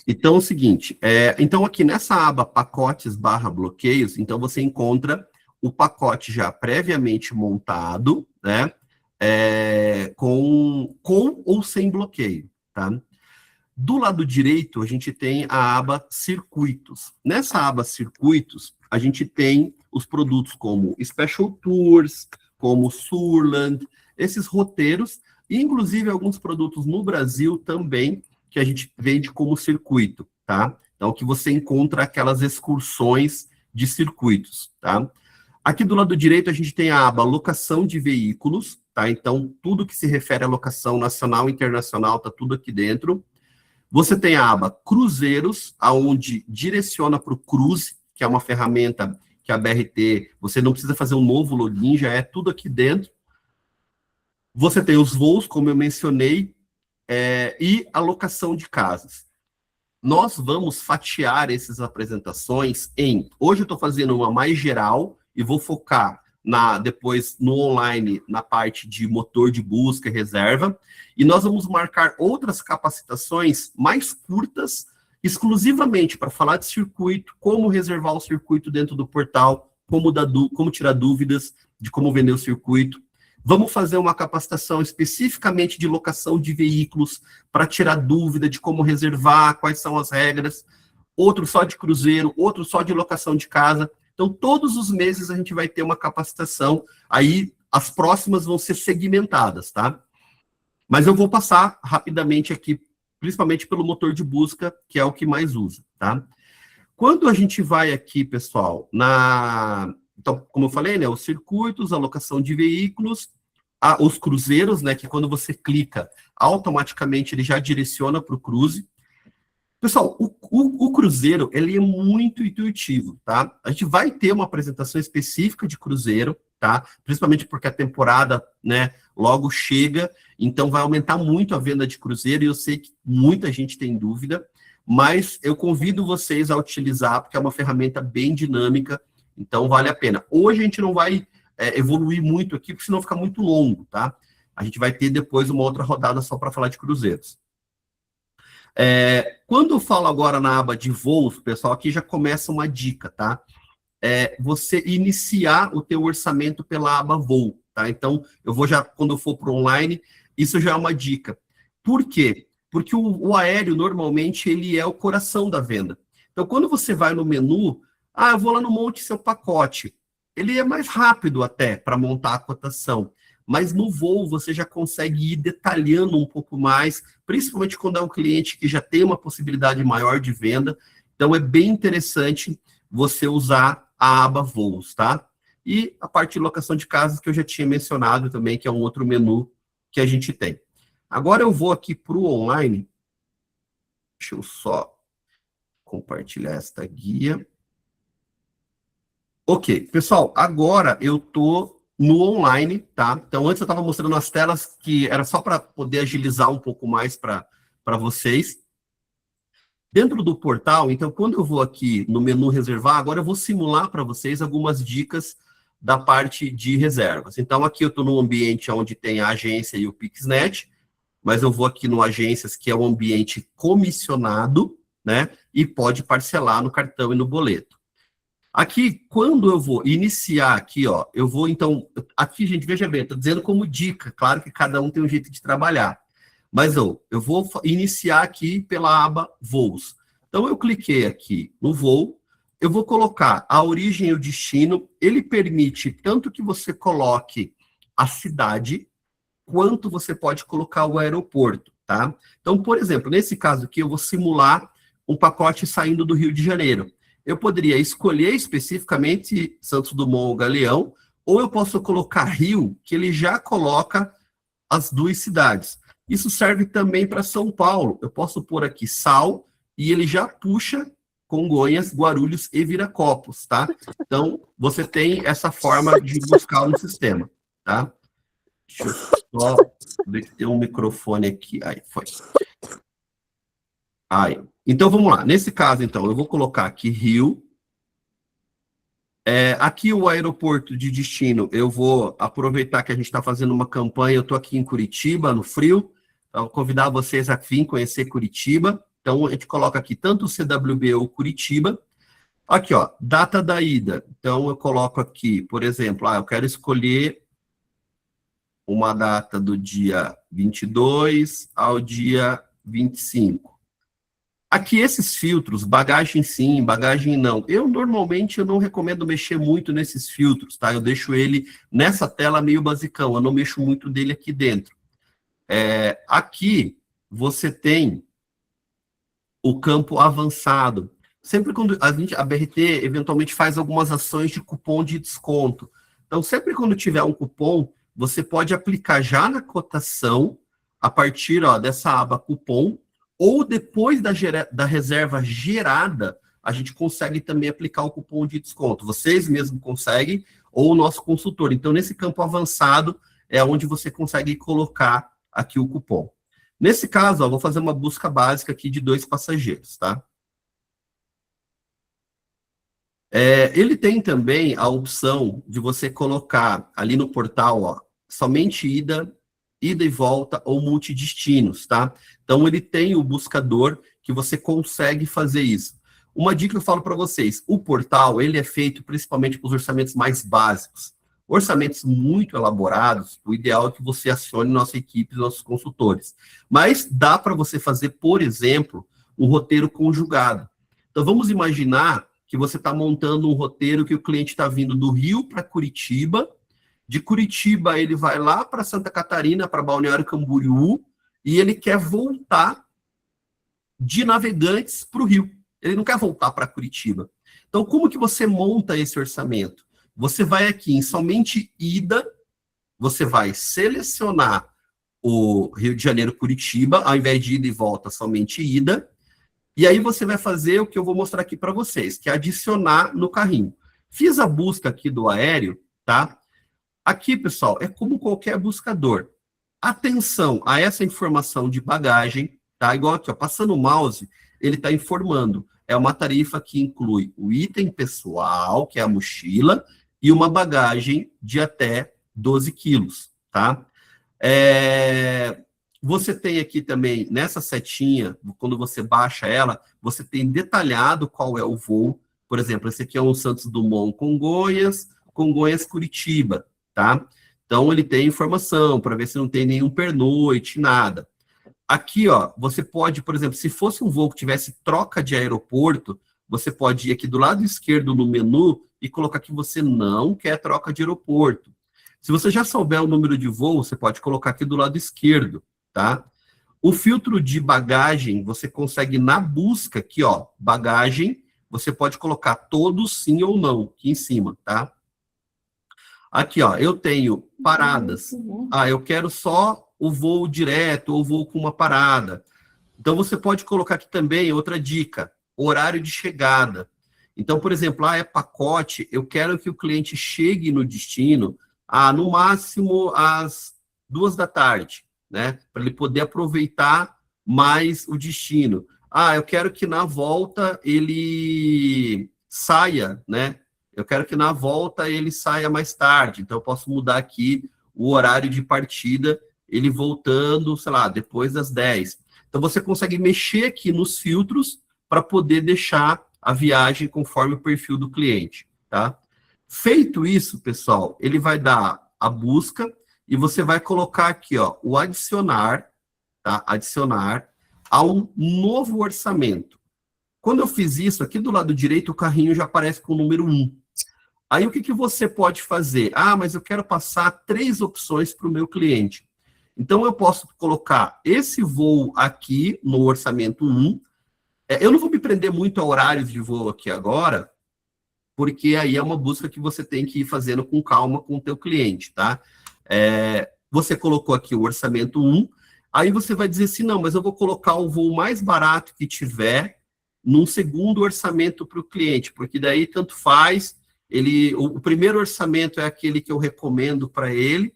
Então é o seguinte, então aqui nessa aba pacotes /bloqueios, então você encontra o pacote já previamente montado, né, com ou sem bloqueio, tá? Do lado direito, a gente tem a aba circuitos. Nessa aba circuitos, a gente tem os produtos como Special Tours, como Surland, esses roteiros, e inclusive alguns produtos no Brasil também, que a gente vende como circuito, tá? Então, que você encontra aquelas excursões de circuitos, tá? Aqui do lado direito, a gente tem a aba locação de veículos, tá? Então, tudo que se refere à locação nacional e internacional, tá tudo aqui dentro. Você tem a aba cruzeiros, aonde direciona para o Cruze, que é uma ferramenta que a BRT, você não precisa fazer um novo login, já é tudo aqui dentro. Você tem os voos, como eu mencionei, e a locação de casas. Nós vamos fatiar essas apresentações hoje eu estou fazendo uma mais geral e vou focar depois no online, na parte de motor de busca e reserva, e nós vamos marcar outras capacitações mais curtas, exclusivamente para falar de circuito, como reservar o circuito dentro do portal, como tirar dúvidas de como vender o circuito. Vamos fazer uma capacitação especificamente de locação de veículos para tirar dúvida de como reservar, quais são as regras, outro só de cruzeiro, outro só de locação de casa. Então, todos os meses a gente vai ter uma capacitação, aí as próximas vão ser segmentadas, tá? Mas eu vou passar rapidamente aqui, principalmente pelo motor de busca, que é o que mais usa, tá? Quando a gente vai aqui, pessoal, então, como eu falei, né, os circuitos, a locação de veículos, os cruzeiros, né, que quando você clica, automaticamente ele já direciona para o cruze. Pessoal, o cruzeiro, ele é muito intuitivo, tá? A gente vai ter uma apresentação específica de cruzeiro, tá? Principalmente porque a temporada, né, logo chega, então vai aumentar muito a venda de cruzeiro, e eu sei que muita gente tem dúvida, mas eu convido vocês a utilizar, porque é uma ferramenta bem dinâmica, então vale a pena. Hoje a gente não vai evoluir muito aqui, porque senão fica muito longo, tá? A gente vai ter depois uma outra rodada só para falar de cruzeiros. Quando eu falo agora na aba de voos, pessoal, aqui já começa uma dica, tá? Você iniciar o teu orçamento pela aba voo, tá? Então, eu vou já, quando eu for para o online, isso já é uma dica. Por quê? Porque o aéreo, normalmente, ele é o coração da venda. Então, quando você vai no menu, eu vou lá no monte seu pacote. Ele é mais rápido até para montar a cotação. Mas no voo você já consegue ir detalhando um pouco mais, principalmente quando é um cliente que já tem uma possibilidade maior de venda. Então, é bem interessante você usar a aba voos, tá? E a parte de locação de casas que eu já tinha mencionado também, que é um outro menu que a gente tem. Agora eu vou aqui para o online. Deixa eu só compartilhar esta guia. Ok, pessoal, agora eu estou no online, tá? Então, antes eu estava mostrando as telas que era só para poder agilizar um pouco mais para vocês. Dentro do portal, então, quando eu vou aqui no menu reservar, agora eu vou simular para vocês algumas dicas da parte de reservas. Então, aqui eu estou no ambiente onde tem a agência e o Pixnet, mas eu vou aqui no agências, que é um ambiente comissionado, né? E pode parcelar no cartão e no boleto. Aqui, quando eu vou iniciar aqui, ó, eu vou, então, aqui, gente, veja bem, estou dizendo como dica, claro que cada um tem um jeito de trabalhar. Mas eu vou iniciar aqui pela aba voos. Então, eu cliquei aqui no voo, eu vou colocar a origem e o destino, ele permite tanto que você coloque a cidade, quanto você pode colocar o aeroporto, tá? Então, por exemplo, nesse caso aqui, eu vou simular um pacote saindo do Rio de Janeiro. Eu poderia escolher especificamente Santos Dumont ou Galeão, ou eu posso colocar Rio, que ele já coloca as duas cidades. Isso serve também para São Paulo. Eu posso pôr aqui Sal e ele já puxa Congonhas, Guarulhos e Viracopos, tá? Então, você tem essa forma de buscar no sistema, tá? Deixa eu só ver que tem um microfone aqui. Aí, foi. Aí. Então, vamos lá. Nesse caso, então, eu vou colocar aqui Rio. Aqui o aeroporto de destino, eu vou aproveitar que a gente está fazendo uma campanha, eu estou aqui em Curitiba, no frio, então, vou convidar vocês a vir conhecer Curitiba. Então, a gente coloca aqui tanto o CWB ou Curitiba. Aqui, ó, data da ida. Então, eu coloco aqui, por exemplo, eu quero escolher uma data do dia 22 ao dia 25. Aqui, esses filtros, bagagem sim, bagagem não. Eu, normalmente, eu não recomendo mexer muito nesses filtros, tá? Eu deixo ele nessa tela meio basicão, eu não mexo muito dele aqui dentro. Aqui, você tem o campo avançado. Sempre quando a BRT, eventualmente, faz algumas ações de cupom de desconto. Então, sempre quando tiver um cupom, você pode aplicar já na cotação, a partir dessa aba cupom, ou depois da reserva gerada, a gente consegue também aplicar o cupom de desconto. Vocês mesmos conseguem, ou o nosso consultor. Então, nesse campo avançado, é onde você consegue colocar aqui o cupom. Nesse caso, vou fazer uma busca básica aqui de 2 passageiros, tá? Ele tem também a opção de você colocar ali no portal, somente ida e volta ou multidestinos, tá? Então, ele tem o buscador que você consegue fazer isso. Uma dica que eu falo para vocês, o portal, ele é feito principalmente para os orçamentos mais básicos. Orçamentos muito elaborados, o ideal é que você acione nossa equipe, nossos consultores. Mas dá para você fazer, por exemplo, um roteiro conjugado. Então, vamos imaginar que você está montando um roteiro que o cliente está vindo do Rio para Curitiba, de Curitiba ele vai lá para Santa Catarina, para Balneário Camboriú, e ele quer voltar de Navegantes para o Rio. Ele não quer voltar para Curitiba. Então, como que você monta esse orçamento? Você vai aqui em somente ida, você vai selecionar o Rio de Janeiro, Curitiba, ao invés de ida e volta, somente ida, e aí você vai fazer o que eu vou mostrar aqui para vocês, que é adicionar no carrinho. Fiz a busca aqui do aéreo, tá? Aqui, pessoal, é como qualquer buscador. Atenção a essa informação de bagagem, tá? Igual aqui, passando o mouse, ele está informando. É uma tarifa que inclui o item pessoal, que é a mochila, e uma bagagem de até 12 quilos, tá? Você tem aqui também, nessa setinha, quando você baixa ela, você tem detalhado qual é o voo. Por exemplo, esse aqui é um Santos Dumont Congonhas, Curitiba, tá? Então, ele tem informação para ver se não tem nenhum pernoite, nada. Aqui, ó, você pode, por exemplo, se fosse um voo que tivesse troca de aeroporto, você pode ir aqui do lado esquerdo no menu e colocar que você não quer troca de aeroporto. Se você já souber o número de voo, você pode colocar aqui do lado esquerdo, tá? O filtro de bagagem, você consegue na busca aqui, ó, bagagem, você pode colocar todos sim ou não, aqui em cima, tá? Aqui, ó, eu tenho paradas. Ah, eu quero só o voo direto ou voo com uma parada. Então, você pode colocar aqui também outra dica, horário de chegada. Então, por exemplo, é pacote, eu quero que o cliente chegue no destino, no máximo às 2 da tarde, né? Para ele poder aproveitar mais o destino. Eu quero que na volta ele saia, né? Eu quero que na volta ele saia mais tarde. Então, eu posso mudar aqui o horário de partida, ele voltando, sei lá, depois das 10. Então, você consegue mexer aqui nos filtros para poder deixar a viagem conforme o perfil do cliente, tá? Feito isso, pessoal, ele vai dar a busca e você vai colocar aqui, ó, o adicionar, tá? Adicionar a um novo orçamento. Quando eu fiz isso, aqui do lado direito, o carrinho já aparece com o número 1. Aí, o que você pode fazer? Mas eu quero passar 3 opções para o meu cliente. Então, eu posso colocar esse voo aqui no orçamento 1. Eu não vou me prender muito a horários de voo aqui agora, porque aí é uma busca que você tem que ir fazendo com calma com o teu cliente, tá? Você colocou aqui o orçamento 1, aí você vai dizer assim, não, mas eu vou colocar o voo mais barato que tiver num segundo orçamento para o cliente, porque daí tanto faz, o primeiro orçamento é aquele que eu recomendo para ele,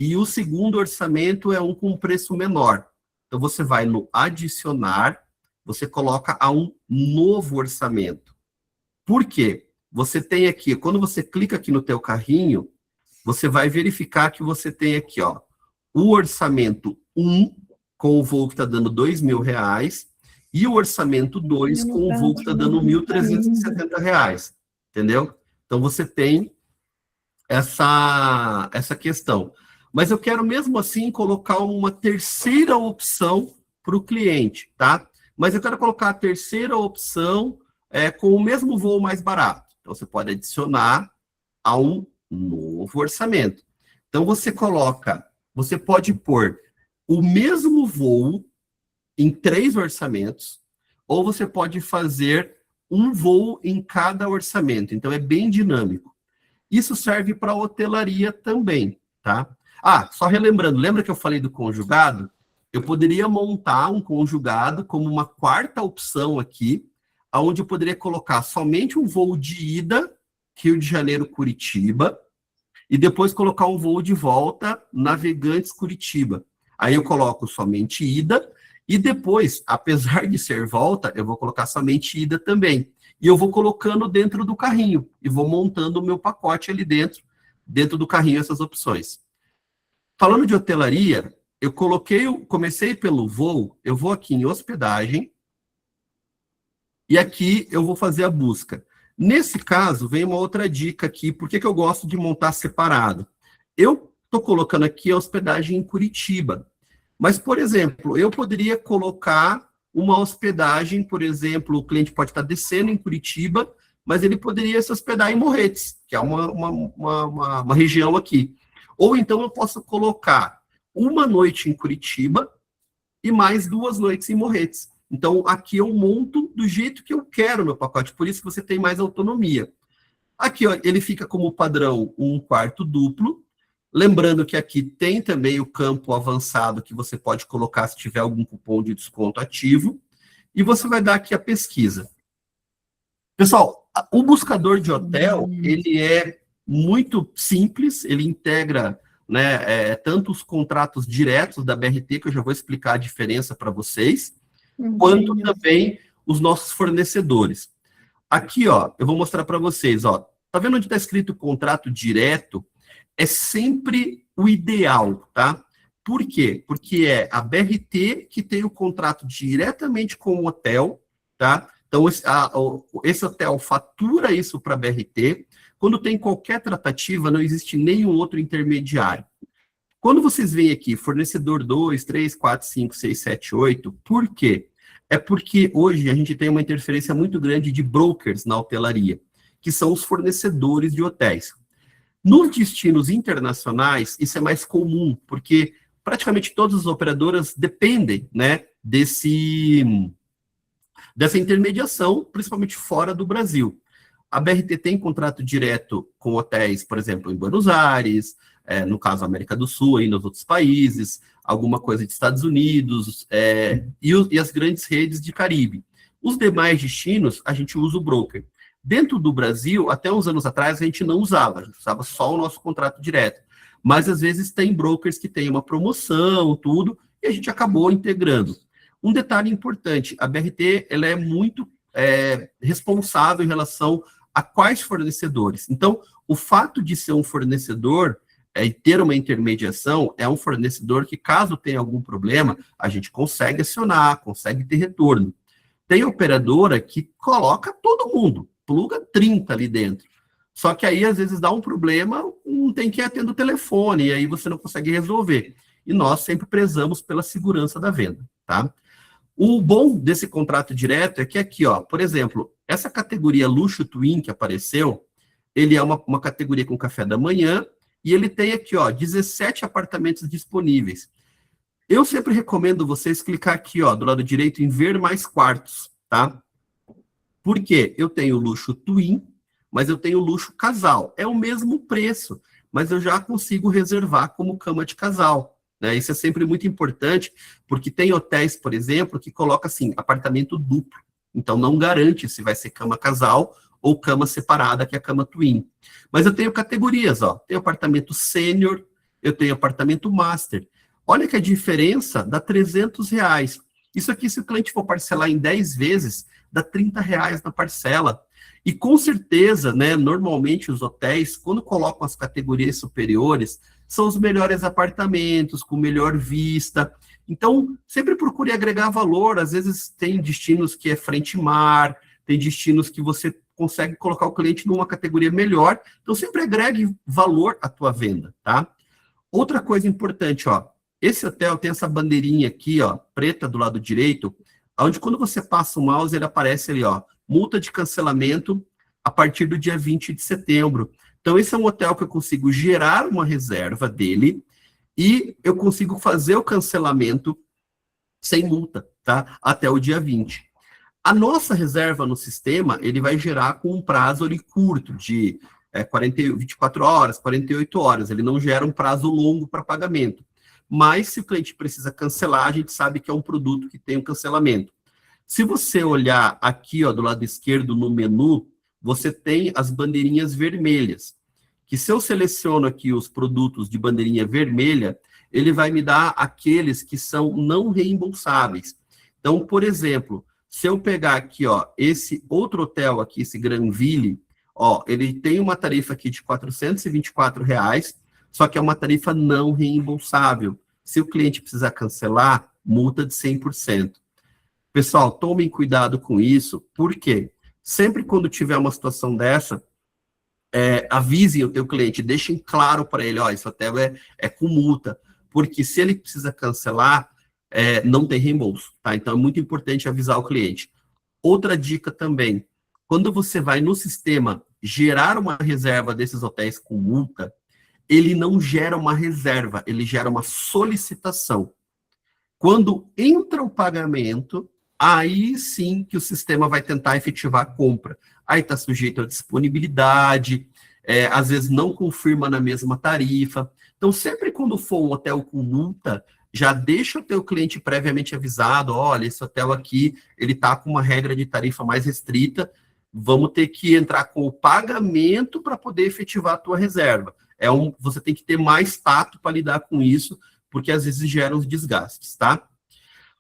e o segundo orçamento é um com preço menor. Então, você vai no adicionar, você coloca a um novo orçamento. Por quê? Você tem aqui, quando você clica aqui no teu carrinho, você vai verificar que você tem aqui, ó, o orçamento 1, com o voo que está dando R$2.000, e o orçamento 2, com o voo que está dando R$1.370, entendeu? Então, você tem essa questão. Mas eu quero, mesmo assim, colocar uma terceira opção para o cliente, tá? Mas eu quero colocar a terceira opção com o mesmo voo mais barato. Então, você pode adicionar a um novo orçamento. Então, você pode pôr o mesmo voo em 3 orçamentos, ou você pode fazer um voo em cada orçamento. Então, é bem dinâmico. Isso serve para hotelaria também, tá? Só relembrando, lembra que eu falei do conjugado? Eu poderia montar um conjugado como uma 4ª opção aqui, onde eu poderia colocar somente um voo de ida, Rio de Janeiro, Curitiba, e depois colocar um voo de volta, Navegantes, Curitiba. Aí eu coloco somente ida, e depois, apesar de ser volta, eu vou colocar somente ida também. E eu vou colocando dentro do carrinho, e vou montando o meu pacote ali dentro do carrinho, essas opções. Falando de hotelaria, comecei pelo voo, eu vou aqui em hospedagem, e aqui eu vou fazer a busca. Nesse caso, vem uma outra dica aqui, por que eu gosto de montar separado? Eu estou colocando aqui a hospedagem em Curitiba, mas, por exemplo, eu poderia colocar uma hospedagem, por exemplo, o cliente pode estar descendo em Curitiba, mas ele poderia se hospedar em Morretes, que é uma região aqui. Ou então eu posso colocar uma noite em Curitiba e mais 2 noites em Morretes. Então, aqui eu monto do jeito que eu quero meu pacote, por isso que você tem mais autonomia. Aqui, ó, ele fica como padrão um quarto duplo, lembrando que aqui tem também o campo avançado que você pode colocar se tiver algum cupom de desconto ativo, e você vai dar aqui a pesquisa. Pessoal, o buscador de hotel, ele é muito simples, ele integra, né, tanto os contratos diretos da BRT, que eu já vou explicar a diferença para vocês, quanto também os nossos fornecedores. Aqui, ó, eu vou mostrar para vocês, ó, tá vendo onde está escrito contrato direto? É sempre o ideal, tá? Por quê? Porque é a BRT que tem o contrato diretamente com o hotel, tá? Então, esse hotel fatura isso para a BRT. Quando tem qualquer tratativa, não existe nenhum outro intermediário. Quando vocês veem aqui, fornecedor 2, 3, 4, 5, 6, 7, 8, por quê? É porque hoje a gente tem uma interferência muito grande de brokers na hotelaria, que são os fornecedores de hotéis. Nos destinos internacionais, isso é mais comum, porque praticamente todas as operadoras dependem, né, dessa intermediação, principalmente fora do Brasil. A BRT tem contrato direto com hotéis, por exemplo, em Buenos Aires, no caso América do Sul, e nos outros países, alguma coisa de Estados Unidos, e as grandes redes de Caribe. Os demais destinos, a gente usa o broker. Dentro do Brasil, até uns anos atrás, a gente não usava, a gente usava só o nosso contrato direto. Mas, às vezes, tem brokers que têm uma promoção, tudo, e a gente acabou integrando. Um detalhe importante, a BRT ela é muito responsável em relação a quais fornecedores. Então, o fato de ser um fornecedor e ter uma intermediação é um fornecedor que, caso tenha algum problema, a gente consegue acionar, consegue ter retorno. Tem operadora que coloca todo mundo, pluga 30 ali dentro. Só que aí, às vezes, dá um problema, não tem quem atenda o telefone, e aí você não consegue resolver. E nós sempre prezamos pela segurança da venda, tá? O bom desse contrato direto é que aqui, ó, por exemplo, essa categoria Luxo Twin que apareceu, ele é uma categoria com café da manhã, e ele tem aqui, ó, 17 apartamentos disponíveis. Eu sempre recomendo vocês clicar aqui, ó, do lado direito em ver mais quartos, tá? Por quê? Eu tenho o luxo twin, mas eu tenho o luxo casal. É o mesmo preço, mas eu já consigo reservar como cama de casal, né? Isso é sempre muito importante, porque tem hotéis, por exemplo, que coloca assim, apartamento duplo. Então não garante se vai ser cama casal ou cama separada, que é a cama twin. Mas eu tenho categorias, ó. Tenho apartamento sênior, eu tenho apartamento master. Olha que a diferença dá R$300. Isso aqui, se o cliente for parcelar em 10 vezes, dá R$30 na parcela. E com certeza, né, normalmente os hotéis, quando colocam as categorias superiores, são os melhores apartamentos, com melhor vista. Então, sempre procure agregar valor. Às vezes tem destinos que é frente-mar, tem destinos que você consegue colocar o cliente numa categoria melhor. Então, sempre agregue valor à tua venda, tá? Outra coisa importante, ó. Esse hotel tem essa bandeirinha aqui, ó, preta do lado direito, onde quando você passa o mouse, ele aparece ali, ó, multa de cancelamento a partir do dia 20 de setembro. Então, esse é um hotel que eu consigo gerar uma reserva dele e eu consigo fazer o cancelamento sem multa, tá? Até o dia 20. A nossa reserva no sistema, ele vai gerar com um prazo ali curto, de 24 horas, 48 horas. Ele não gera um prazo longo para pagamento. Mas, se o cliente precisa cancelar, a gente sabe que é um produto que tem um cancelamento. Se você olhar aqui, ó, do lado esquerdo no menu, você tem as bandeirinhas vermelhas. Que se eu seleciono aqui os produtos de bandeirinha vermelha, ele vai me dar aqueles que são não reembolsáveis. Então, por exemplo, se eu pegar aqui, ó, esse outro hotel aqui, esse Granville, ó, ele tem uma tarifa aqui de R$424, só que é uma tarifa não reembolsável. Se o cliente precisar cancelar, multa de 100%. Pessoal, tomem cuidado com isso, porque sempre quando tiver uma situação dessa, avisem o teu cliente, deixem claro para ele, ó, esse hotel é com multa, porque se ele precisa cancelar, não tem reembolso, tá? Então é muito importante avisar o cliente. Outra dica também, quando você vai no sistema gerar uma reserva desses hotéis com multa, ele não gera uma reserva, ele gera uma solicitação. Quando entra o pagamento, aí sim que o sistema vai tentar efetivar a compra. Aí está sujeito à disponibilidade, às vezes não confirma na mesma tarifa. Então, sempre quando for um hotel com multa, já deixa o teu cliente previamente avisado, olha, esse hotel aqui, ele está com uma regra de tarifa mais restrita, vamos ter que entrar com o pagamento para poder efetivar a tua reserva. Você tem que ter mais tato para lidar com isso, porque às vezes gera uns desgastes, tá?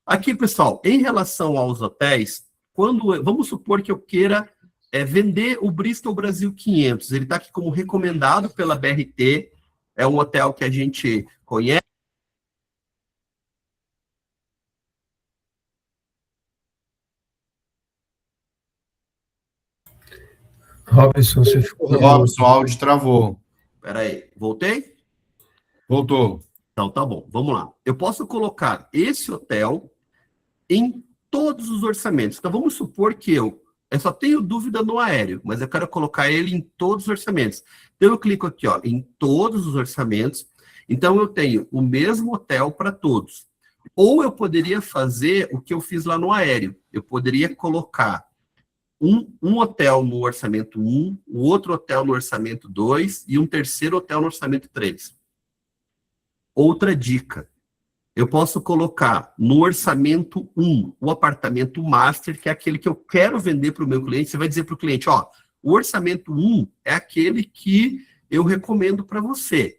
Aqui, pessoal, em relação aos hotéis, vamos supor que eu queira vender o Bristol Brasil 500, ele está aqui como recomendado pela BRT, é um hotel que a gente conhece. Robson, você ficou... Robson, o áudio travou. Espera aí, voltei? Voltou. Então, tá bom, vamos lá. Eu posso colocar esse hotel em todos os orçamentos. Então, vamos supor que eu só tenho dúvida no aéreo, mas eu quero colocar ele em todos os orçamentos. Então, eu clico aqui, ó, em todos os orçamentos. Então, eu tenho o mesmo hotel para todos. Ou eu poderia fazer o que eu fiz lá no aéreo. Eu poderia colocar um hotel no orçamento 1, o outro hotel no orçamento 2 e um terceiro hotel no orçamento 3. Outra dica. Eu posso colocar no orçamento 1 o apartamento master, que é aquele que eu quero vender para o meu cliente. Você vai dizer para o cliente, ó, o orçamento 1 é aquele que eu recomendo para você.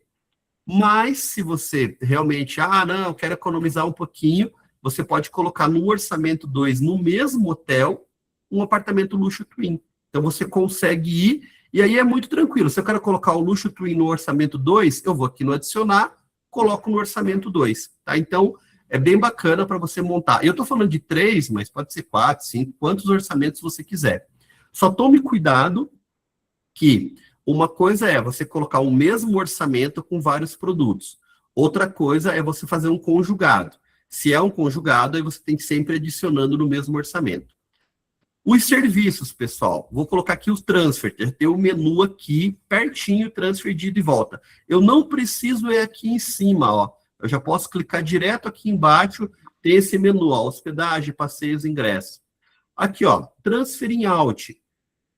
Mas se você realmente, não, eu quero economizar um pouquinho, você pode colocar no orçamento 2, no mesmo hotel, um apartamento luxo twin. Então você consegue ir, e aí é muito tranquilo. Se eu quero colocar o luxo twin no orçamento 2, eu vou aqui no adicionar, coloco no orçamento 2, tá? Então, é bem bacana para você montar. Eu estou falando de 3, mas pode ser 4, 5, quantos orçamentos você quiser. Só tome cuidado que uma coisa é você colocar o mesmo orçamento com vários produtos. Outra coisa é você fazer um conjugado. Se é um conjugado, aí você tem que sempre adicionando no mesmo orçamento. Os serviços, pessoal, vou colocar aqui os transfer, tem o menu aqui, pertinho, transfer de ida e volta. Eu não preciso ir aqui em cima, ó. Eu já posso clicar direto aqui embaixo, tem esse menu, ó, hospedagem, passeios, ingressos. Aqui, ó, transfer in out.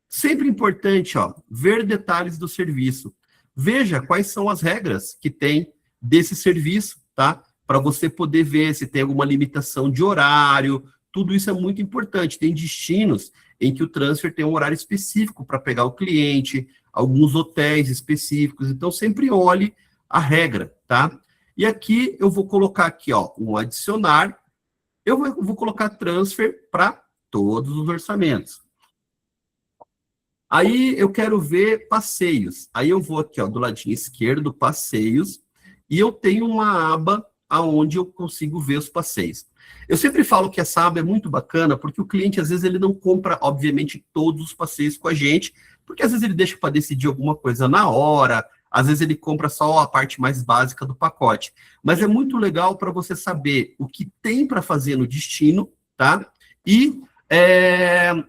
Sempre importante, ó, ver detalhes do serviço. Veja quais são as regras que tem desse serviço, tá? Para você poder ver se tem alguma limitação de horário. Tudo isso é muito importante. Tem destinos em que o transfer tem um horário específico para pegar o cliente, alguns hotéis específicos. Então, sempre olhe a regra, tá? E aqui eu vou colocar aqui, ó, um adicionar. Eu vou colocar transfer para todos os orçamentos. Aí eu quero ver passeios. Aí eu vou aqui, ó, do ladinho esquerdo, passeios, e eu tenho uma aba aonde eu consigo ver os passeios. Eu sempre falo que essa aba é muito bacana, porque o cliente, às vezes, ele não compra, obviamente, todos os passeios com a gente, porque às vezes ele deixa para decidir alguma coisa na hora, às vezes ele compra só a parte mais básica do pacote. Mas é muito legal para você saber o que tem para fazer no destino, tá? E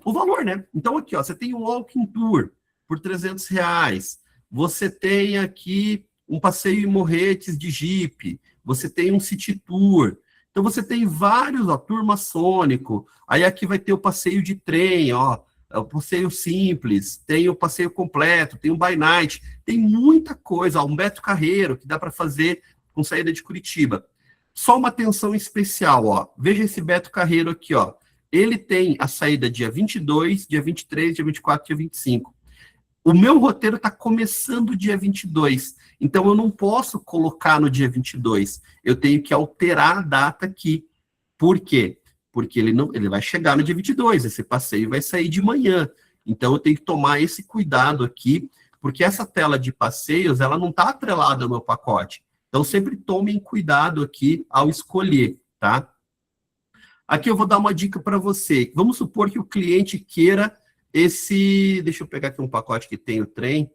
o valor, né? Então, aqui, ó, você tem um walking tour por R$300, você tem aqui um passeio em Morretes de Jeep, você tem um city tour. Então, você tem vários, ó, tour maçônico, aí aqui vai ter o passeio de trem, ó, o passeio simples, tem o passeio completo, tem o by night, tem muita coisa, ó, um Beto Carreiro, que dá para fazer com saída de Curitiba. Só uma atenção especial, ó, veja esse Beto Carreiro aqui, ó, ele tem a saída dia 22, dia 23, dia 24, dia 25. O meu roteiro está começando dia 22, então eu não posso colocar no dia 22. Eu tenho que alterar a data aqui. Por quê? Porque ele vai chegar no dia 22, esse passeio vai sair de manhã. Então eu tenho que tomar esse cuidado aqui, porque essa tela de passeios, ela não está atrelada ao meu pacote. Então sempre tomem cuidado aqui ao escolher, tá? Aqui eu vou dar uma dica para você. Vamos supor que o cliente queira deixa eu pegar aqui um pacote que tem o trem,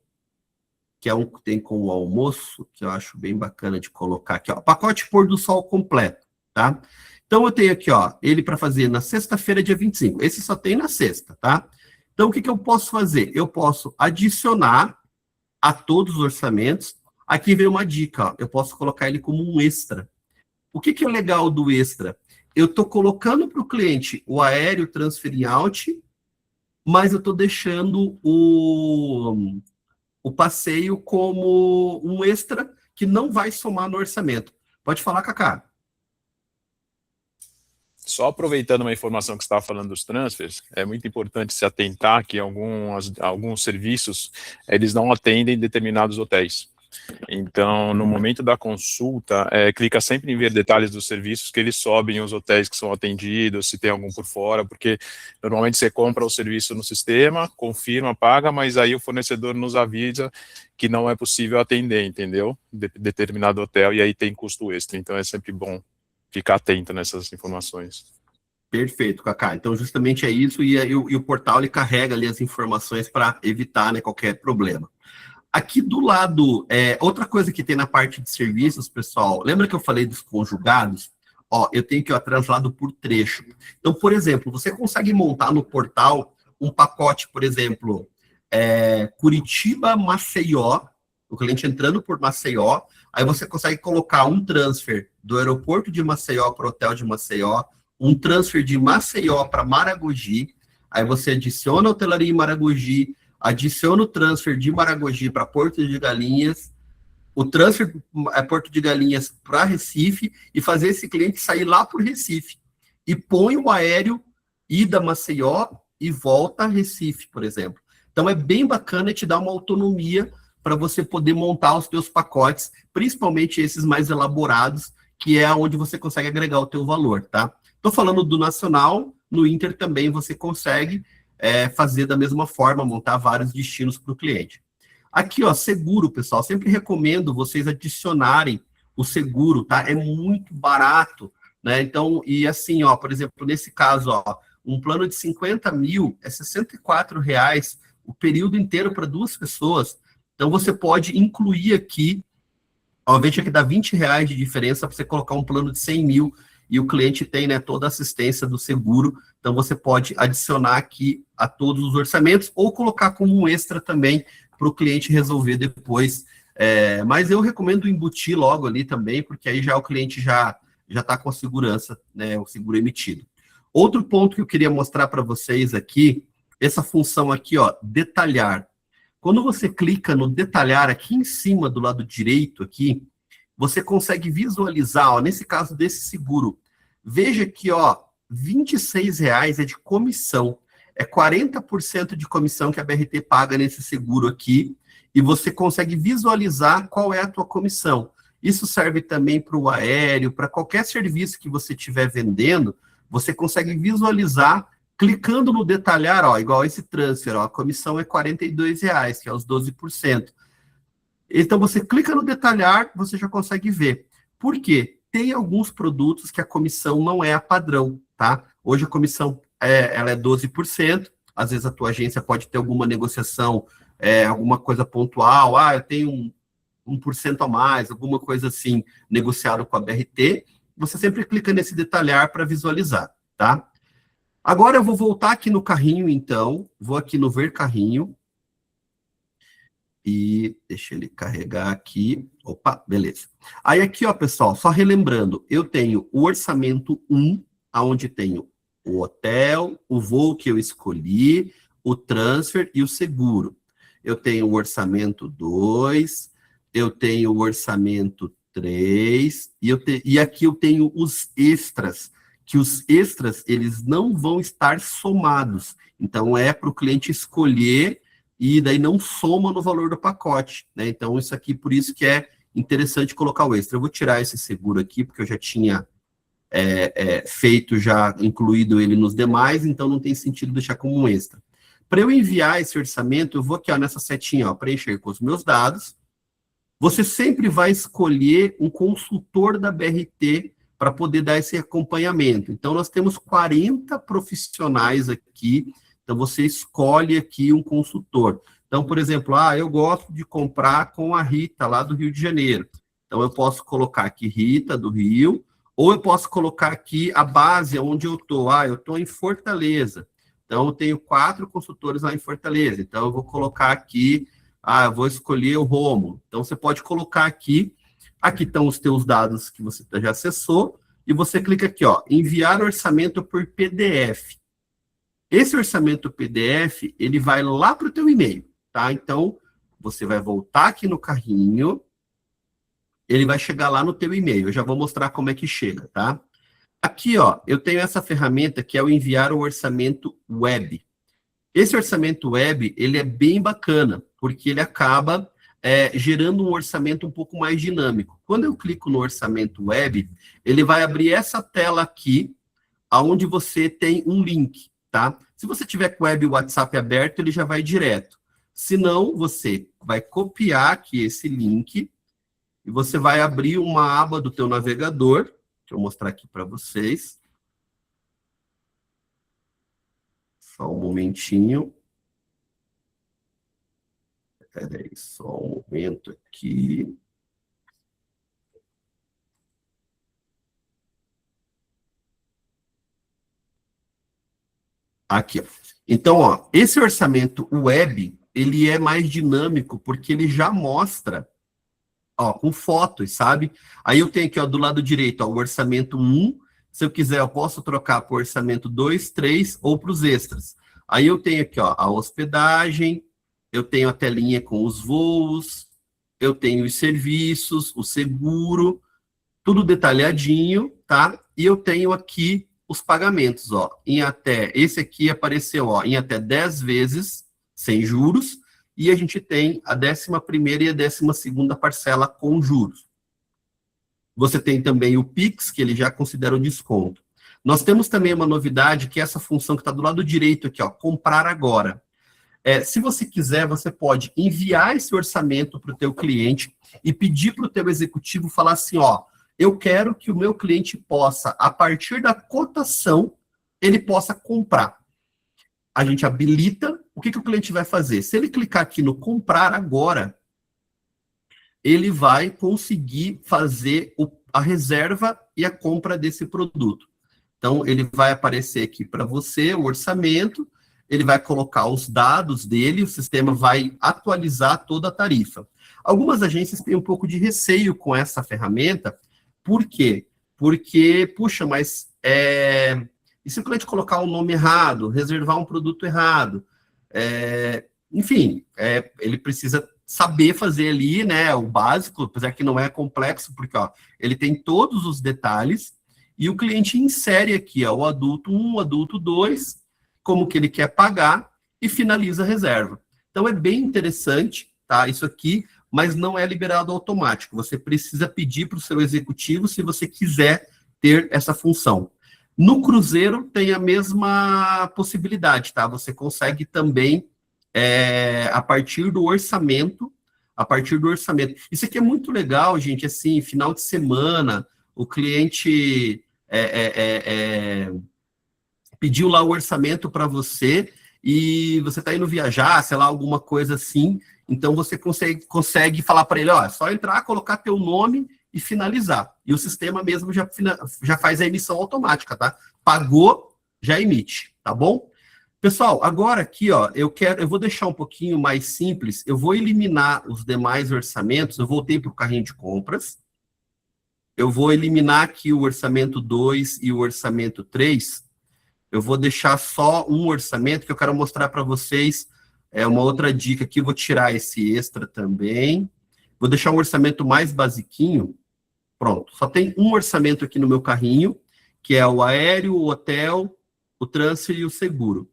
que é um que tem com o almoço, que eu acho bem bacana de colocar aqui, ó. Pacote pôr do sol completo, tá? Então eu tenho aqui, ó, ele para fazer na sexta-feira, dia 25. Esse só tem na sexta, tá? Então o que eu posso fazer? Eu posso adicionar a todos os orçamentos. Aqui vem uma dica, ó. Eu posso colocar ele como um extra. O que é legal do extra? Eu estou colocando para o cliente o aéreo transfer in out, mas eu estou deixando o passeio como um extra que não vai somar no orçamento. Pode falar, Cacá. Só aproveitando uma informação que você estava falando dos transfers, é muito importante se atentar que alguns serviços, eles não atendem determinados hotéis. Então, no momento da consulta, clica sempre em ver detalhes dos serviços, que eles sobem os hotéis que são atendidos, se tem algum por fora, porque normalmente você compra o serviço no sistema, confirma, paga, mas aí o fornecedor nos avisa que não é possível atender, entendeu? Determinado hotel, e aí tem custo extra. Então, é sempre bom ficar atento nessas informações. Perfeito, Cacá. Então, justamente é isso, e o portal ele carrega ali as informações para evitar, né, qualquer problema. Aqui do lado, outra coisa que tem na parte de serviços, pessoal, lembra que eu falei dos conjugados? Ó, eu tenho que ir translado por trecho. Então, por exemplo, você consegue montar no portal um pacote, por exemplo, Curitiba-Maceió, o cliente entrando por Maceió, aí você consegue colocar um transfer do aeroporto de Maceió para o hotel de Maceió, um transfer de Maceió para Maragogi, aí você adiciona a hotelaria em Maragogi, adiciona o transfer de Maragogi para Porto de Galinhas, o transfer Porto de Galinhas para Recife e fazer esse cliente sair lá por Recife. E põe o aéreo ida Maceió e volta a Recife, por exemplo. Então é bem bacana e te dá uma autonomia para você poder montar os teus pacotes, principalmente esses mais elaborados, que é onde você consegue agregar o teu valor, tá? Estou falando do nacional, no Inter também você consegue fazer da mesma forma, montar vários destinos para o cliente. Aqui, ó, seguro, pessoal, sempre recomendo vocês adicionarem o seguro, tá? É muito barato, né? Então, e assim, ó, por exemplo, nesse caso, ó, um plano de 50 mil é R$64 o período inteiro para 2 pessoas. Então, você pode incluir aqui, ao invés de dar R$20 de diferença, para você colocar um plano de 100 mil e o cliente tem, né, toda a assistência do seguro. Então, você pode adicionar aqui a todos os orçamentos ou colocar como um extra também para o cliente resolver depois. Mas eu recomendo embutir logo ali também, porque aí já o cliente já está com a segurança, né, o seguro emitido. Outro ponto que eu queria mostrar para vocês aqui, essa função aqui, ó, detalhar. Quando você clica no detalhar aqui em cima do lado direito aqui, você consegue visualizar, ó, nesse caso desse seguro, veja que, ó, R$26 é de comissão, é 40% de comissão que a BRT paga nesse seguro aqui, e você consegue visualizar qual é a tua comissão. Isso serve também para o aéreo, para qualquer serviço que você estiver vendendo, você consegue visualizar, clicando no detalhar, ó, igual esse transfer, ó, a comissão é R$42, que é os 12%. Então, você clica no detalhar, você já consegue ver. Por quê? Tem alguns produtos que a comissão não é a padrão, tá? Hoje a comissão ela é 12%, às vezes a tua agência pode ter alguma negociação, alguma coisa pontual, eu tenho 1% a mais, alguma coisa assim, negociado com a BRT, você sempre clica nesse detalhar para visualizar, tá? Agora eu vou voltar aqui no carrinho, então, vou aqui no ver carrinho, e deixa ele carregar aqui. Opa, beleza. Aí aqui, ó, pessoal, só relembrando, eu tenho o orçamento 1, onde tenho o hotel, o voo que eu escolhi, o transfer e o seguro. Eu tenho o orçamento 2, eu tenho o orçamento 3, e aqui eu tenho os extras, que os extras, eles não vão estar somados. Então, é para o cliente escolher e daí não soma no valor do pacote, né? Então, isso aqui, por isso que é interessante colocar o extra. Eu vou tirar esse seguro aqui, porque eu já tinha feito, já incluído ele nos demais, então não tem sentido deixar como um extra. Para eu enviar esse orçamento, eu vou aqui, ó, nessa setinha, ó, preencher com os meus dados. Você sempre vai escolher um consultor da BRT para poder dar esse acompanhamento. Então, nós temos 40 profissionais aqui. Então, você escolhe aqui um consultor. Então, por exemplo, eu gosto de comprar com a Rita, lá do Rio de Janeiro. Então, eu posso colocar aqui Rita, do Rio, ou eu posso colocar aqui a base onde eu estou. Eu estou em Fortaleza. Então, eu tenho 4 consultores lá em Fortaleza. Então, eu vou colocar aqui, eu vou escolher o Rômulo. Então, você pode colocar aqui estão os teus dados que você já acessou, e você clica aqui, ó, enviar orçamento por PDF. Esse orçamento PDF, ele vai lá para o teu e-mail, tá? Então, você vai voltar aqui no carrinho, ele vai chegar lá no teu e-mail. Eu já vou mostrar como é que chega, tá? Aqui, ó, eu tenho essa ferramenta que é o enviar o orçamento web. Esse orçamento web, ele é bem bacana, porque ele acaba gerando um orçamento um pouco mais dinâmico. Quando eu clico no orçamento web, ele vai abrir essa tela aqui, onde você tem um link, tá? Se você tiver com o web e o WhatsApp aberto, ele já vai direto. Se não, você vai copiar aqui esse link e você vai abrir uma aba do teu navegador. Deixa eu mostrar aqui para vocês. Só um momentinho. Peraí, só um momento aqui. Aqui, ó. Então, ó, esse orçamento web, ele é mais dinâmico, porque ele já mostra, ó, com fotos, sabe? Aí eu tenho aqui, ó, do lado direito, ó, o orçamento 1. Se eu quiser, eu posso trocar para o orçamento 2, 3 ou para os extras. Aí eu tenho aqui, ó, a hospedagem, eu tenho a telinha com os voos, eu tenho os serviços, o seguro, tudo detalhadinho, tá? E eu tenho aqui os pagamentos, ó, em até, esse aqui apareceu, ó, em até 10 vezes, sem juros, e a gente tem a 11ª e a 12ª parcela com juros. Você tem também o Pix, que ele já considera o desconto. Nós temos também uma novidade, que é essa função que está do lado direito aqui, ó, comprar agora. Se você quiser, você pode enviar esse orçamento para o teu cliente e pedir para o teu executivo falar assim, ó, eu quero que o meu cliente possa, a partir da cotação, ele possa comprar. A gente habilita, o que o cliente vai fazer? Se ele clicar aqui no comprar agora, ele vai conseguir fazer a reserva e a compra desse produto. Então, ele vai aparecer aqui para você o orçamento, ele vai colocar os dados dele, o sistema vai atualizar toda a tarifa. Algumas agências têm um pouco de receio com essa ferramenta. Por quê? Porque, puxa, mas e se o cliente colocar o nome errado, reservar um produto errado? Enfim, ele precisa saber fazer ali, né, o básico, apesar que não é complexo, porque, ó, ele tem todos os detalhes, e o cliente insere aqui, ó, o adulto 1, o adulto 2, como que ele quer pagar, e finaliza a reserva. Então, é bem interessante, tá, isso aqui, mas não é liberado automático. Você precisa pedir para o seu executivo se você quiser ter essa função. No Cruzeiro tem a mesma possibilidade, tá? Você consegue também, a partir do orçamento, Isso aqui é muito legal, gente, assim, final de semana, o cliente pediu lá o orçamento para você e você está indo viajar, sei lá, alguma coisa assim, então você consegue falar para ele, ó, é só entrar, colocar teu nome e finalizar. E o sistema mesmo já faz a emissão automática, tá? Pagou, já emite, tá bom? Pessoal, agora aqui, ó, eu vou deixar um pouquinho mais simples, eu vou eliminar os demais orçamentos, eu voltei para o carrinho de compras, eu vou eliminar aqui o orçamento 2 e o orçamento 3, eu vou deixar só um orçamento que eu quero mostrar para vocês, uma outra dica aqui, vou tirar esse extra também, vou deixar um orçamento mais basiquinho, pronto, só tem um orçamento aqui no meu carrinho, que é o aéreo, o hotel, o transfer e o seguro.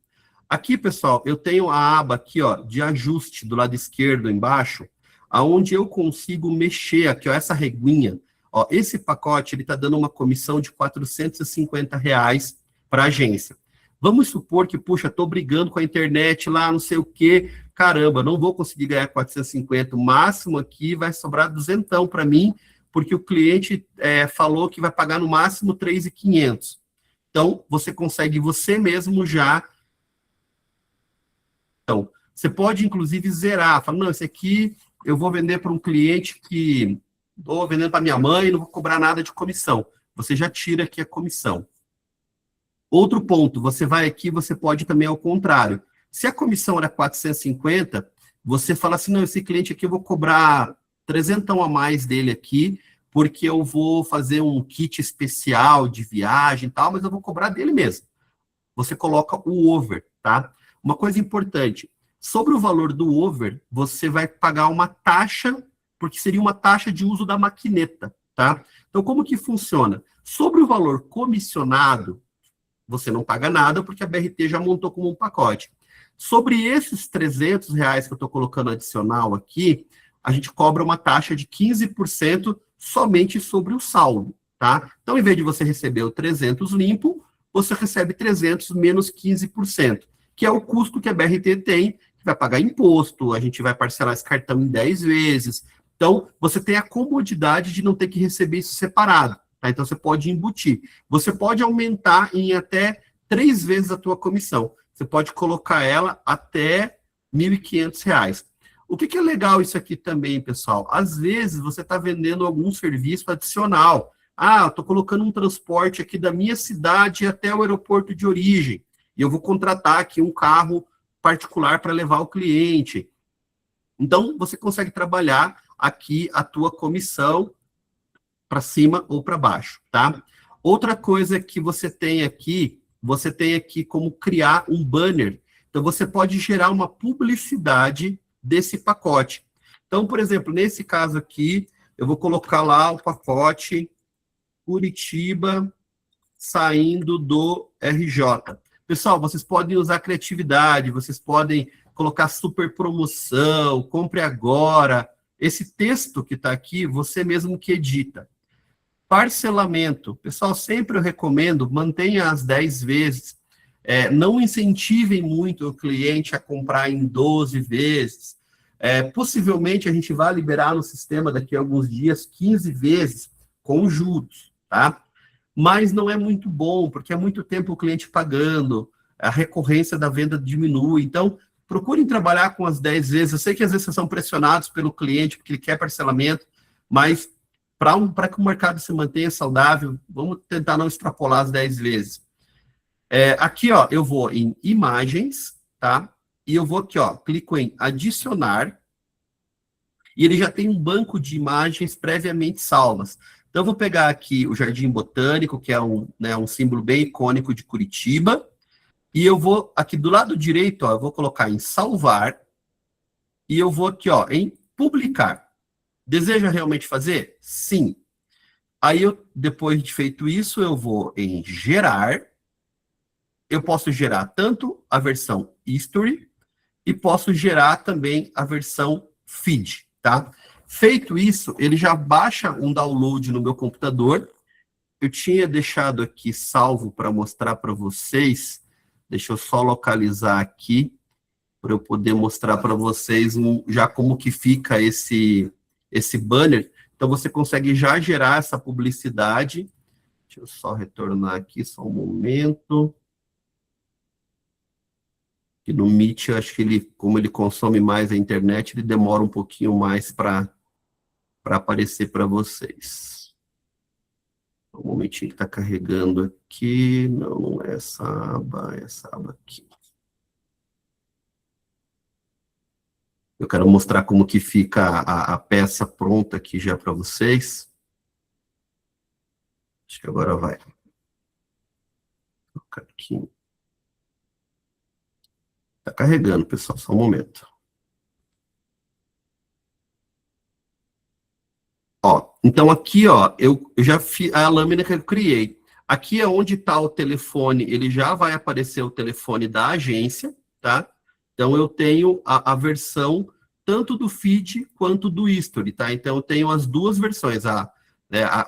Aqui, pessoal, eu tenho a aba aqui, ó, de ajuste do lado esquerdo embaixo, aonde eu consigo mexer aqui, ó, essa reguinha, ó, esse pacote, ele tá dando uma comissão de R$450 para a agência. Vamos supor que, puxa, tô brigando com a internet lá, não sei o quê, caramba, não vou conseguir ganhar 450, o máximo aqui vai sobrar 200 para mim, porque o cliente falou que vai pagar no máximo 3.500. Então, você consegue você mesmo já. Então, você pode, inclusive, zerar. Fala, não, esse aqui eu vou vender para um cliente que estou vendendo para minha mãe, não vou cobrar nada de comissão. Você já tira aqui a comissão. Outro ponto, você vai aqui, você pode também ao contrário. Se a comissão era 450, você fala assim, não, esse cliente aqui eu vou cobrar 300 a mais dele aqui, porque eu vou fazer um kit especial de viagem e tal, mas eu vou cobrar dele mesmo. Você coloca o over, tá? Uma coisa importante, sobre o valor do over, você vai pagar uma taxa, porque seria uma taxa de uso da maquineta, tá? Então, como que funciona? Sobre o valor comissionado, você não paga nada, porque a BRT já montou como um pacote. Sobre esses R$300 que eu estou colocando adicional aqui, a gente cobra uma taxa de 15% somente sobre o saldo, tá? Então, em vez de você receber o 300 limpo, você recebe 300 menos 15%, que é o custo que a BRT tem, que vai pagar imposto, a gente vai parcelar esse cartão em 10 vezes. Então, você tem a comodidade de não ter que receber isso separado, tá? Então, você pode embutir. Você pode aumentar em até 3 vezes a tua comissão. Você pode colocar ela até R$1.500. O que é legal isso aqui também, pessoal? Às vezes você está vendendo algum serviço adicional. Ah, estou colocando um transporte aqui da minha cidade até o aeroporto de origem, e eu vou contratar aqui um carro particular para levar o cliente. Então, você consegue trabalhar aqui a tua comissão para cima ou para baixo, tá? Outra coisa que você tem aqui como criar um banner. Então, você pode gerar uma publicidade desse pacote. Então, por exemplo, nesse caso aqui, eu vou colocar lá o pacote Curitiba saindo do RJ. Pessoal, vocês podem usar criatividade, vocês podem colocar super promoção, compre agora. Esse texto que está aqui, você mesmo que edita. Parcelamento. Pessoal, sempre eu recomendo, mantenha as 10 vezes. Não incentivem muito o cliente a comprar em 12 vezes. Possivelmente a gente vai liberar no sistema daqui a alguns dias 15 vezes com juros, tá? Mas não é muito bom, porque é muito tempo o cliente pagando, a recorrência da venda diminui. Então, procurem trabalhar com as 10 vezes. Eu sei que às vezes vocês são pressionados pelo cliente, porque ele quer parcelamento, mas para que o mercado se mantenha saudável, vamos tentar não extrapolar as 10 vezes. Aqui, ó, eu vou em imagens, tá? E eu vou aqui, ó, clico em adicionar, e ele já tem um banco de imagens previamente salvas. Então, eu vou pegar aqui o Jardim Botânico, que é um símbolo bem icônico de Curitiba, e eu vou, aqui do lado direito, ó, eu vou colocar em salvar, e eu vou aqui, ó, em publicar. Deseja realmente fazer? Sim. Aí, depois de feito isso, eu vou em gerar. Eu posso gerar tanto a versão history e posso gerar também a versão feed, tá? Feito isso, ele já baixa um download no meu computador. Eu tinha deixado aqui salvo para mostrar para vocês. Deixa eu só localizar aqui para eu poder mostrar para vocês já como que fica esse banner. Então, você consegue já gerar essa publicidade. Deixa eu só retornar aqui, só um momento. Que no Meet, eu acho que como ele consome mais a internet, ele demora um pouquinho mais para aparecer para vocês. Um momentinho que está carregando aqui. Não é essa aba, é essa aba aqui. Eu quero mostrar como que fica a peça pronta aqui já para vocês. Acho que agora vai. Vou colocar aqui. Está carregando, pessoal, só um momento. Ó, então aqui, ó, eu já fiz a lâmina que eu criei. Aqui é onde está o telefone, ele já vai aparecer o telefone da agência, tá? Então eu tenho a versão tanto do feed quanto do history, tá? Então eu tenho as duas versões, a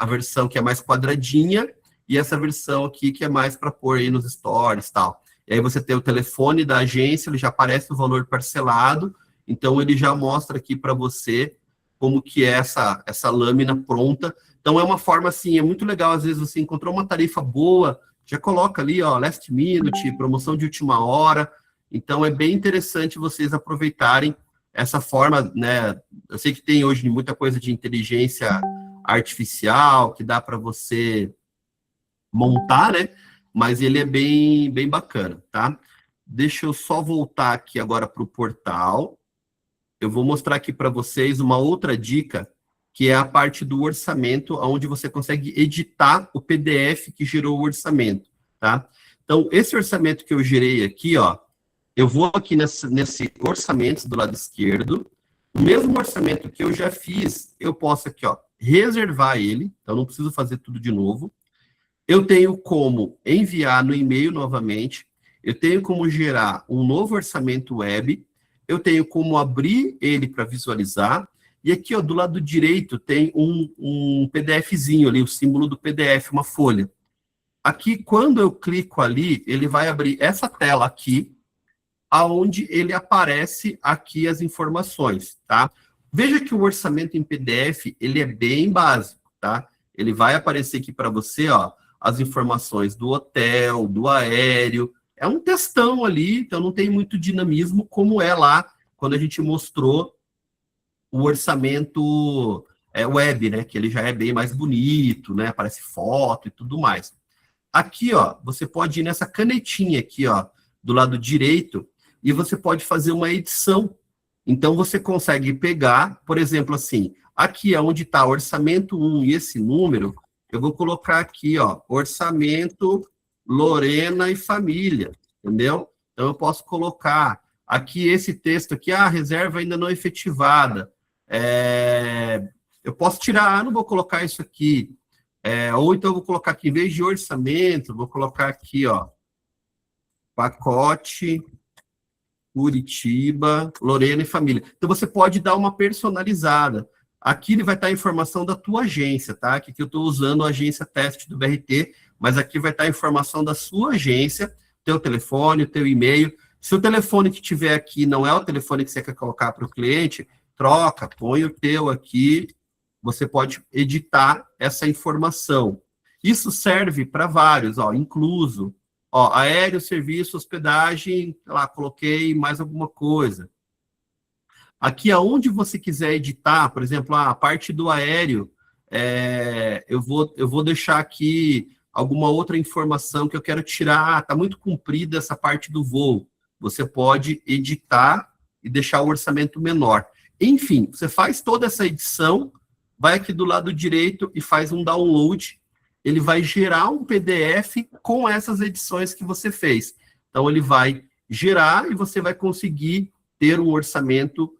versão que é mais quadradinha e essa versão aqui que é mais para pôr aí nos stories e tal. E aí você tem o telefone da agência, ele já aparece o valor parcelado, então ele já mostra aqui para você como que é essa lâmina pronta. Então é uma forma assim, é muito legal, às vezes você encontrou uma tarifa boa, já coloca ali, ó, last minute, promoção de última hora. Então é bem interessante vocês aproveitarem essa forma, né? Eu sei que tem hoje muita coisa de inteligência artificial que dá para você montar, né? Mas ele é bem bacana, tá? Deixa eu só voltar aqui agora para o portal. Eu vou mostrar aqui para vocês uma outra dica, que é a parte do orçamento, onde você consegue editar o PDF que gerou o orçamento, tá? Então, esse orçamento que eu gerei aqui, ó, eu vou aqui nesse orçamento do lado esquerdo, o mesmo orçamento que eu já fiz, eu posso aqui, ó, reservar ele, então não preciso fazer tudo de novo. Eu tenho como enviar no e-mail novamente, eu tenho como gerar um novo orçamento web, eu tenho como abrir ele para visualizar, e aqui, ó, do lado direito tem um PDFzinho ali, o símbolo do PDF, uma folha. Aqui, quando eu clico ali, ele vai abrir essa tela aqui, aonde ele aparece aqui as informações, tá? Veja que o orçamento em PDF, ele é bem básico, tá? Ele vai aparecer aqui para você, ó, as informações do hotel, do aéreo. É um textão ali, então não tem muito dinamismo como é lá quando a gente mostrou o orçamento web, né? Que ele já é bem mais bonito, né? Aparece foto e tudo mais. Aqui, ó, você pode ir nessa canetinha aqui, ó, do lado direito, e você pode fazer uma edição. Então, você consegue pegar, por exemplo, assim, aqui é onde está orçamento 1 e esse número, eu vou colocar aqui, ó, orçamento Lorena e família, entendeu? Então, eu posso colocar aqui esse texto aqui, reserva ainda não efetivada. Eu posso tirar, não vou colocar isso aqui. Ou então eu vou colocar aqui, em vez de orçamento, vou colocar aqui, ó, pacote Curitiba, Lorena e família. Então, você pode dar uma personalizada. Aqui ele vai estar a informação da tua agência, tá? Aqui que eu estou usando a agência teste do BRT, mas aqui vai estar a informação da sua agência, teu telefone, o teu e-mail. Se o telefone que tiver aqui não é o telefone que você quer colocar para o cliente, troca, põe o teu aqui, você pode editar essa informação. Isso serve para vários, ó, incluso, ó, aéreo, serviço, hospedagem, lá, coloquei mais alguma coisa. Aqui, aonde você quiser editar, por exemplo, a parte do aéreo, eu vou deixar aqui alguma outra informação que eu quero tirar, está muito comprida essa parte do voo. Você pode editar e deixar o orçamento menor. Enfim, você faz toda essa edição, vai aqui do lado direito e faz um download, ele vai gerar um PDF com essas edições que você fez. Então, ele vai gerar e você vai conseguir ter um orçamento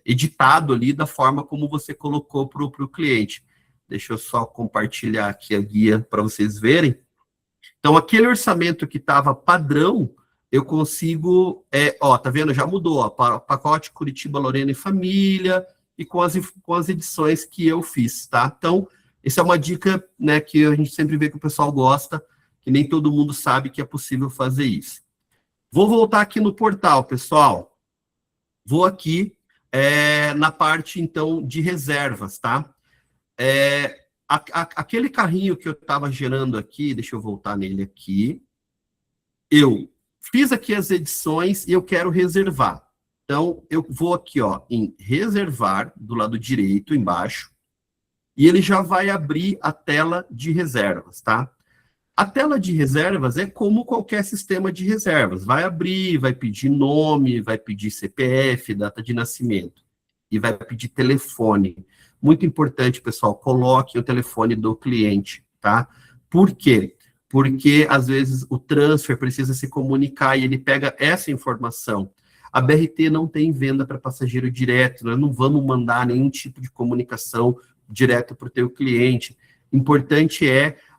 editado ali da forma como você colocou para o cliente. Deixa eu só compartilhar aqui a guia para vocês verem. Então, aquele orçamento que estava padrão, eu consigo, tá vendo? Já mudou, ó, pacote Curitiba, Lorena e família, e com as edições que eu fiz, tá? Então, essa é uma dica, né, que a gente sempre vê que o pessoal gosta, que nem todo mundo sabe que é possível fazer isso. Vou voltar aqui no portal, pessoal. Vou aqui na parte, então, de reservas, tá? Aquele carrinho que eu estava gerando aqui, deixa eu voltar nele aqui, eu fiz aqui as edições e eu quero reservar. Então, eu vou aqui, ó, em reservar, do lado direito, embaixo, e ele já vai abrir a tela de reservas, tá? A tela de reservas é como qualquer sistema de reservas. Vai abrir, vai pedir nome, vai pedir CPF, data de nascimento, e vai pedir telefone. Muito importante, pessoal, coloque o telefone do cliente, tá? Por quê? Porque, às vezes, o transfer precisa se comunicar e ele pega essa informação. A BRT não tem venda para passageiro direto, nós não vamos mandar nenhum tipo de comunicação direto para o teu cliente. Importante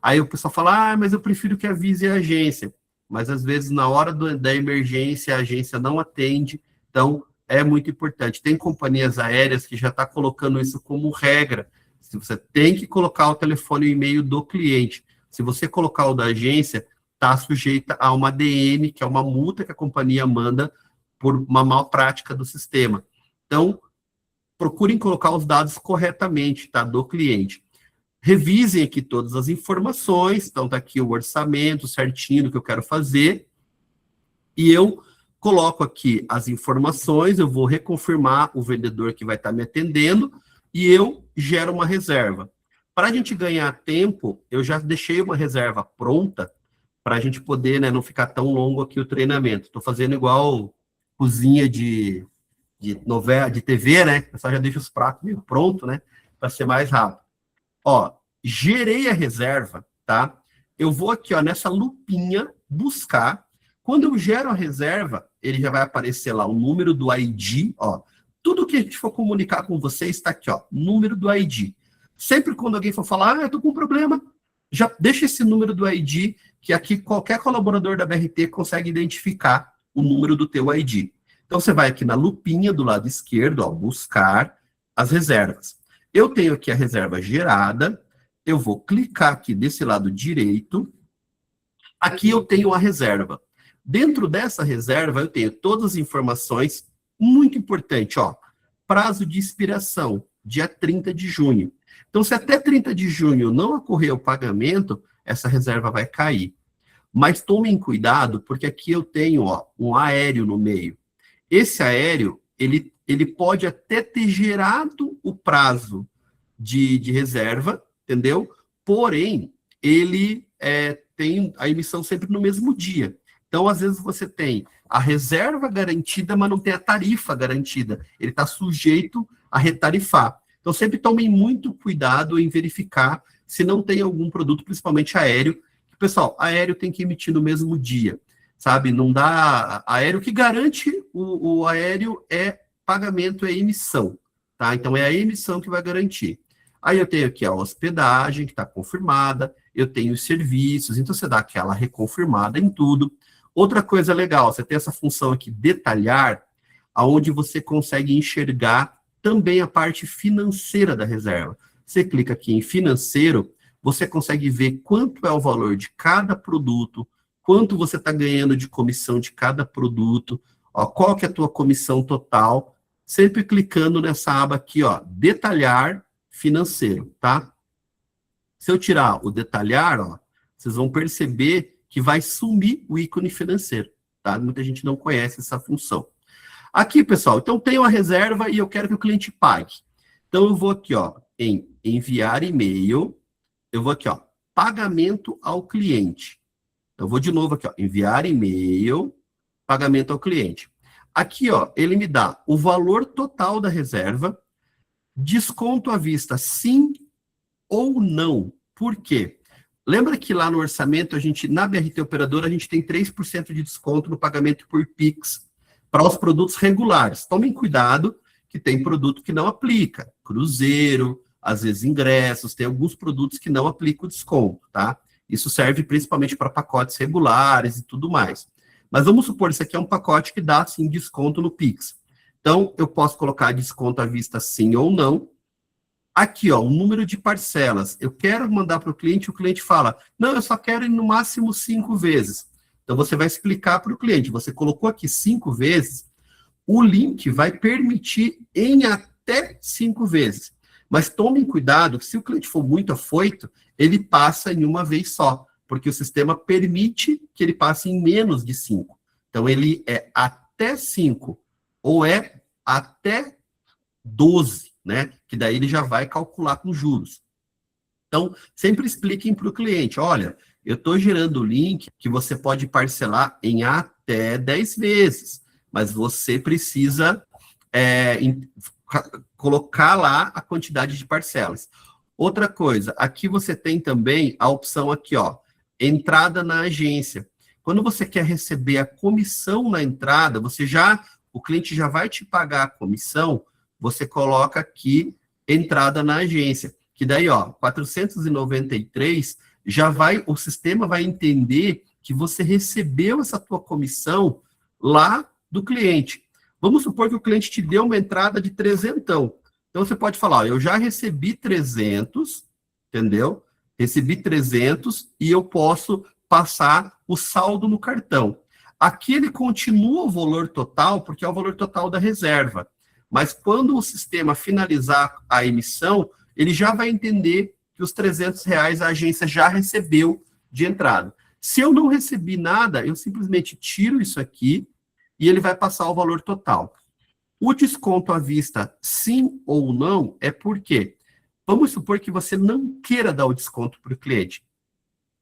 aí o pessoal fala, mas eu prefiro que avise a agência. Mas, às vezes, na hora da emergência, a agência não atende, então, é muito importante. Tem companhias aéreas que já estão colocando isso como regra. Se você tem que colocar o telefone e o e-mail do cliente. Se você colocar o da agência, está sujeita a uma ADN, que é uma multa que a companhia manda por uma má prática do sistema. Então, procurem colocar os dados corretamente, tá, do cliente. Revisem aqui todas as informações, então tá aqui o orçamento certinho do que eu quero fazer, e eu coloco aqui as informações, eu vou reconfirmar o vendedor que vai estar me atendendo, e eu gero uma reserva. Para a gente ganhar tempo, eu já deixei uma reserva pronta, para a gente poder, né, não ficar tão longo aqui o treinamento. Estou fazendo igual cozinha de novela, de TV, né? O pessoal já deixa os pratos meio pronto, né? Para ser mais rápido. Ó, gerei a reserva, tá? Eu vou aqui, ó, nessa lupinha, buscar. Quando eu gero a reserva, ele já vai aparecer lá o número do ID, ó. Tudo que a gente for comunicar com você está aqui, ó, número do ID. Sempre quando alguém for falar, eu tô com um problema, já deixa esse número do ID, que aqui qualquer colaborador da BRT consegue identificar o número do teu ID. Então, você vai aqui na lupinha do lado esquerdo, ó, buscar as reservas. Eu tenho aqui a reserva gerada, eu vou clicar aqui desse lado direito, aqui eu tenho a reserva. Dentro dessa reserva, eu tenho todas as informações, muito importante, ó, prazo de expiração, dia 30 de junho. Então, se até 30 de junho não ocorrer o pagamento, essa reserva vai cair. Mas tomem cuidado, porque aqui eu tenho, ó, um aéreo no meio. Esse aéreo, ele ele pode até ter gerado o prazo de reserva, entendeu? Porém, ele tem a emissão sempre no mesmo dia. Então, às vezes, você tem a reserva garantida, mas não tem a tarifa garantida. Ele está sujeito a retarifar. Então, sempre tomem muito cuidado em verificar se não tem algum produto, principalmente aéreo. Pessoal, aéreo tem que emitir no mesmo dia, sabe? Não dá... Aéreo que garante o aéreo é pagamento, é emissão, tá? Então, é a emissão que vai garantir. Aí eu tenho aqui a hospedagem, que está confirmada, eu tenho os serviços, então você dá aquela reconfirmada em tudo. Outra coisa legal, você tem essa função aqui, detalhar, aonde você consegue enxergar também a parte financeira da reserva. Você clica aqui em financeiro, você consegue ver quanto é o valor de cada produto, quanto você está ganhando de comissão de cada produto, ó, qual que é a tua comissão total, sempre clicando nessa aba aqui, ó, detalhar financeiro, tá? Se eu tirar o detalhar, ó, vocês vão perceber que vai sumir o ícone financeiro, tá? Muita gente não conhece essa função. Aqui, pessoal, então tenho a reserva e eu quero que o cliente pague. Então eu vou aqui, ó, em enviar e-mail, eu vou aqui, ó, pagamento ao cliente. Eu vou de novo aqui, ó, enviar e-mail, pagamento ao cliente. Aqui, ó, ele me dá o valor total da reserva, desconto à vista, sim ou não. Por quê? Lembra que lá no orçamento, na BRT Operadora, a gente tem 3% de desconto no pagamento por Pix para os produtos regulares. Tomem cuidado que tem produto que não aplica. Cruzeiro, às vezes ingressos, tem alguns produtos que não aplicam desconto, tá? Isso serve principalmente para pacotes regulares e tudo mais. Mas vamos supor, isso aqui é um pacote que dá, sim, desconto no Pix. Então, eu posso colocar desconto à vista sim ou não. Aqui, ó, o número de parcelas. Eu quero mandar para o cliente fala, não, eu só quero ir no máximo 5 vezes. Então, você vai explicar para o cliente, você colocou aqui 5 vezes, o link vai permitir em até 5 vezes. Mas tomem cuidado, que se o cliente for muito afoito, ele passa em uma vez só, porque o sistema permite que ele passe em menos de 5. Então, ele é até 5, ou é até 12, né? Que daí ele já vai calcular com juros. Então, sempre expliquem para o cliente, olha, eu estou gerando o link que você pode parcelar em até 10 vezes, mas você precisa colocar lá a quantidade de parcelas. Outra coisa, aqui você tem também a opção aqui, ó, entrada na agência. Quando você quer receber a comissão na entrada, o cliente já vai te pagar a comissão, você coloca aqui entrada na agência, que daí, ó, 493, o sistema vai entender que você recebeu essa tua comissão lá do cliente. Vamos supor que o cliente te deu uma entrada de 300. Então você pode falar, ó, eu já recebi 300, entendeu? Recebi 300 e eu posso passar o saldo no cartão. Aqui ele continua o valor total, porque é o valor total da reserva. Mas quando o sistema finalizar a emissão, ele já vai entender que os R$300 a agência já recebeu de entrada. Se eu não recebi nada, eu simplesmente tiro isso aqui e ele vai passar o valor total. O desconto à vista, sim ou não, é porque, vamos supor que você não queira dar o desconto para o cliente.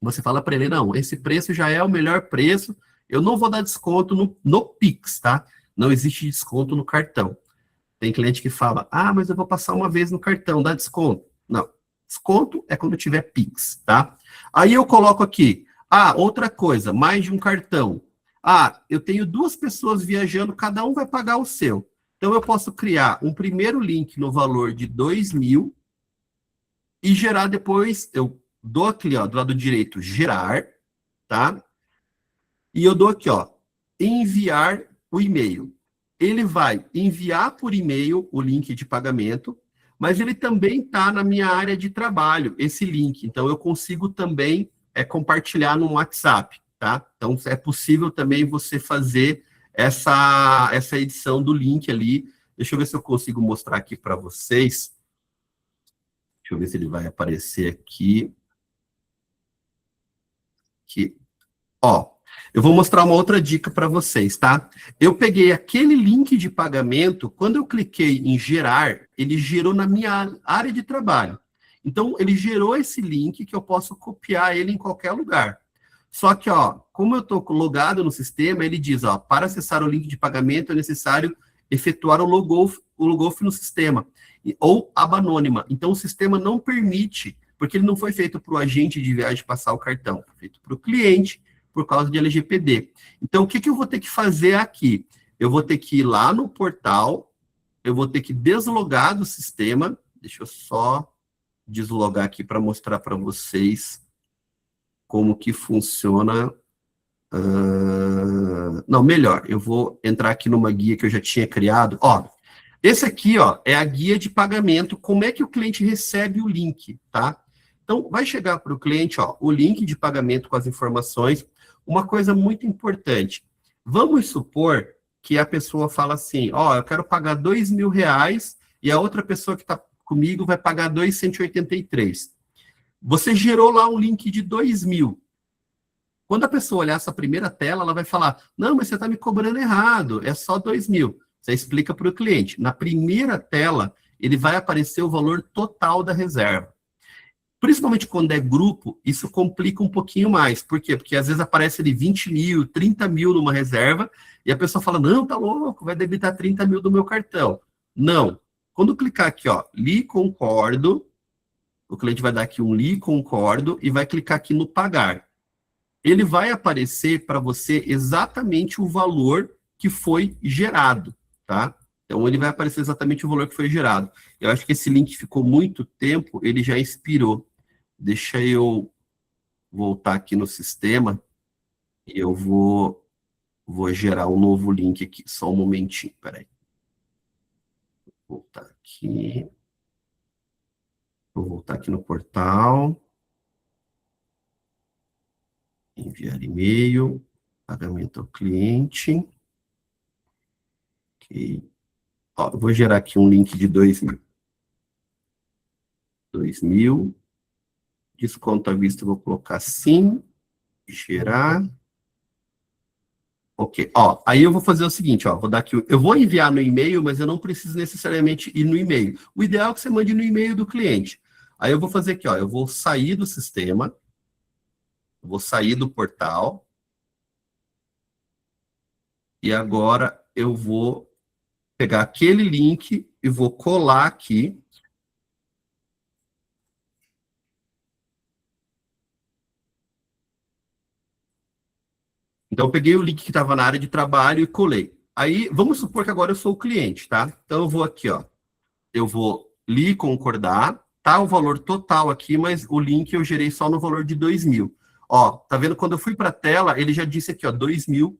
Você fala para ele, não, esse preço já é o melhor preço, eu não vou dar desconto no Pix, tá? Não existe desconto no cartão. Tem cliente que fala, mas eu vou passar uma vez no cartão, dá desconto. Não, desconto é quando tiver Pix, tá? Aí eu coloco aqui, outra coisa, mais de um cartão. Eu tenho 2 pessoas viajando, cada um vai pagar o seu. Então eu posso criar um primeiro link no valor de 2.000 e gerar depois, eu dou aqui, ó, do lado direito, gerar, tá? E eu dou aqui, ó, enviar o e-mail. Ele vai enviar por e-mail o link de pagamento, mas ele também está na minha área de trabalho, esse link. Então, eu consigo também compartilhar no WhatsApp, tá? Então, é possível também você fazer essa edição do link ali. Deixa eu ver se eu consigo mostrar aqui para vocês. Deixa eu ver se ele vai aparecer aqui. Ó, eu vou mostrar uma outra dica para vocês, tá? Eu peguei aquele link de pagamento, quando eu cliquei em gerar, ele gerou na minha área de trabalho. Então, ele gerou esse link que eu posso copiar ele em qualquer lugar. Só que, ó, como eu estou logado no sistema, ele diz, ó, para acessar o link de pagamento é necessário efetuar o logout no sistema, ou aba anônima. Então, o sistema não permite, porque ele não foi feito para o agente de viagem passar o cartão, foi feito para o cliente, por causa de LGPD. Então, o que eu vou ter que fazer aqui? Eu vou ter que ir lá no portal, eu vou ter que deslogar do sistema, deixa eu só deslogar aqui para mostrar para vocês como que funciona. Não, melhor, eu vou entrar aqui numa guia que eu já tinha criado. Ó, esse aqui, ó, é a guia de pagamento, como é que o cliente recebe o link, tá? Então, vai chegar para o cliente, ó, o link de pagamento com as informações. Uma coisa muito importante, vamos supor que a pessoa fala assim, ó, eu quero pagar R$2.000 e a outra pessoa que está comigo vai pagar 2.183. Você gerou lá um link de 2.000. Quando a pessoa olhar essa primeira tela, ela vai falar, não, mas você está me cobrando errado, é só 2.000. Você explica para o cliente. Na primeira tela, ele vai aparecer o valor total da reserva. Principalmente quando é grupo, isso complica um pouquinho mais. Por quê? Porque às vezes aparece ali 20.000, 30.000 numa reserva, e a pessoa fala, não, tá louco, vai debitar 30.000 do meu cartão. Não. Quando clicar aqui, ó, li concordo, o cliente vai dar aqui um li concordo e vai clicar aqui no pagar. Ele vai aparecer para você exatamente o valor que foi gerado, tá? Então, ele vai aparecer exatamente o valor que foi gerado. Eu acho que esse link ficou muito tempo, ele já expirou. Deixa eu voltar aqui no sistema e eu vou gerar um novo link aqui. Só um momentinho, peraí. Vou voltar aqui. Vou voltar aqui no portal. Enviar e-mail. Pagamento ao cliente. Ok. Ó, eu vou gerar aqui um link de 2.000. 2.000. Desconto à vista, eu vou colocar sim. Gerar. Ok. Ó, aí eu vou fazer o seguinte, ó. Vou dar aqui, eu vou enviar no e-mail, mas eu não preciso necessariamente ir no e-mail. O ideal é que você mande no e-mail do cliente. Aí eu vou fazer aqui, ó. Eu vou sair do sistema. Vou sair do portal. E agora eu vou pegar aquele link e vou colar aqui. Então, eu peguei o link que estava na área de trabalho e colei. Aí, vamos supor que agora eu sou o cliente, tá? Então, eu vou aqui, ó. Eu vou li concordar, tá o valor total aqui, mas o link eu gerei só no valor de 2.000. Ó, tá vendo? Quando eu fui para a tela, ele já disse aqui, ó, 2.000.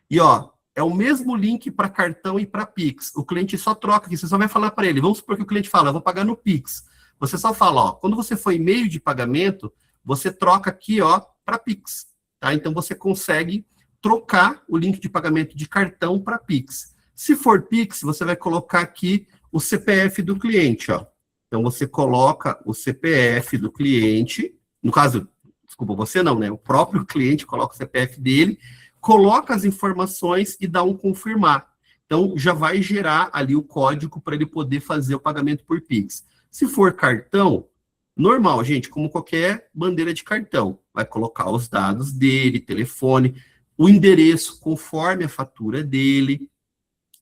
E, ó, é o mesmo link para cartão e para Pix. O cliente só troca aqui, você só vai falar para ele. Vamos supor que o cliente fala, eu vou pagar no Pix. Você só fala, ó, quando você for em meio de pagamento, você troca aqui, ó, para Pix. Tá? Então, você consegue trocar o link de pagamento de cartão para Pix. Se for Pix, você vai colocar aqui o CPF do cliente, ó. Então, você coloca o CPF do cliente, no caso, desculpa, você não, né? O próprio cliente coloca o CPF dele, coloca as informações e dá um confirmar. Então, já vai gerar ali o código para ele poder fazer o pagamento por Pix. Se for cartão, normal, gente, como qualquer bandeira de cartão, vai colocar os dados dele, telefone, o endereço conforme a fatura dele.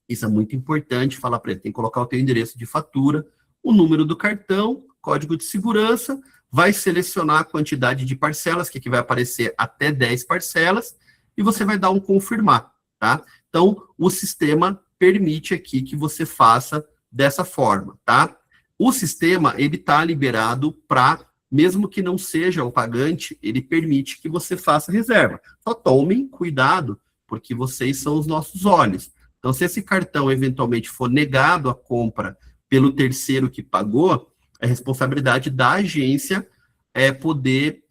Isso é muito importante, falar para ele, tem que colocar o teu endereço de fatura, o número do cartão, código de segurança, vai selecionar a quantidade de parcelas, que aqui vai aparecer até 10 parcelas, e você vai dar um confirmar, tá? Então, o sistema permite aqui que você faça dessa forma, tá? O sistema, ele está liberado para, mesmo que não seja o pagante, ele permite que você faça reserva. Só tomem cuidado, porque vocês são os nossos olhos. Então, se esse cartão eventualmente for negado a compra pelo terceiro que pagou, é responsabilidade da agência poder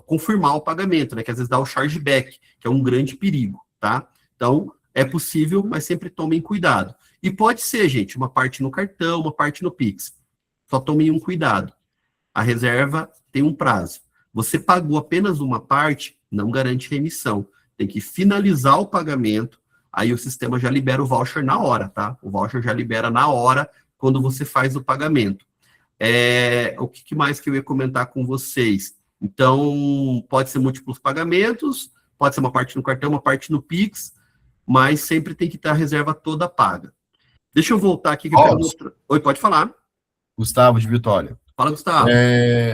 confirmar o pagamento, né? Que às vezes dá o chargeback, que é um grande perigo, tá? Então, é possível, mas sempre tomem cuidado. E pode ser, gente, uma parte no cartão, uma parte no Pix. Só tomem um cuidado. A reserva tem um prazo. Você pagou apenas uma parte, não garante remissão. Tem que finalizar o pagamento, aí o sistema já libera o voucher na hora, tá? O voucher já libera na hora quando você faz o pagamento. O que mais que eu ia comentar com vocês? Então, pode ser múltiplos pagamentos, pode ser uma parte no cartão, uma parte no Pix, mas sempre tem que ter a reserva toda paga. Deixa eu voltar aqui que eu quero mostrar. Oi, pode falar. Gustavo de Vitória. Fala, Gustavo.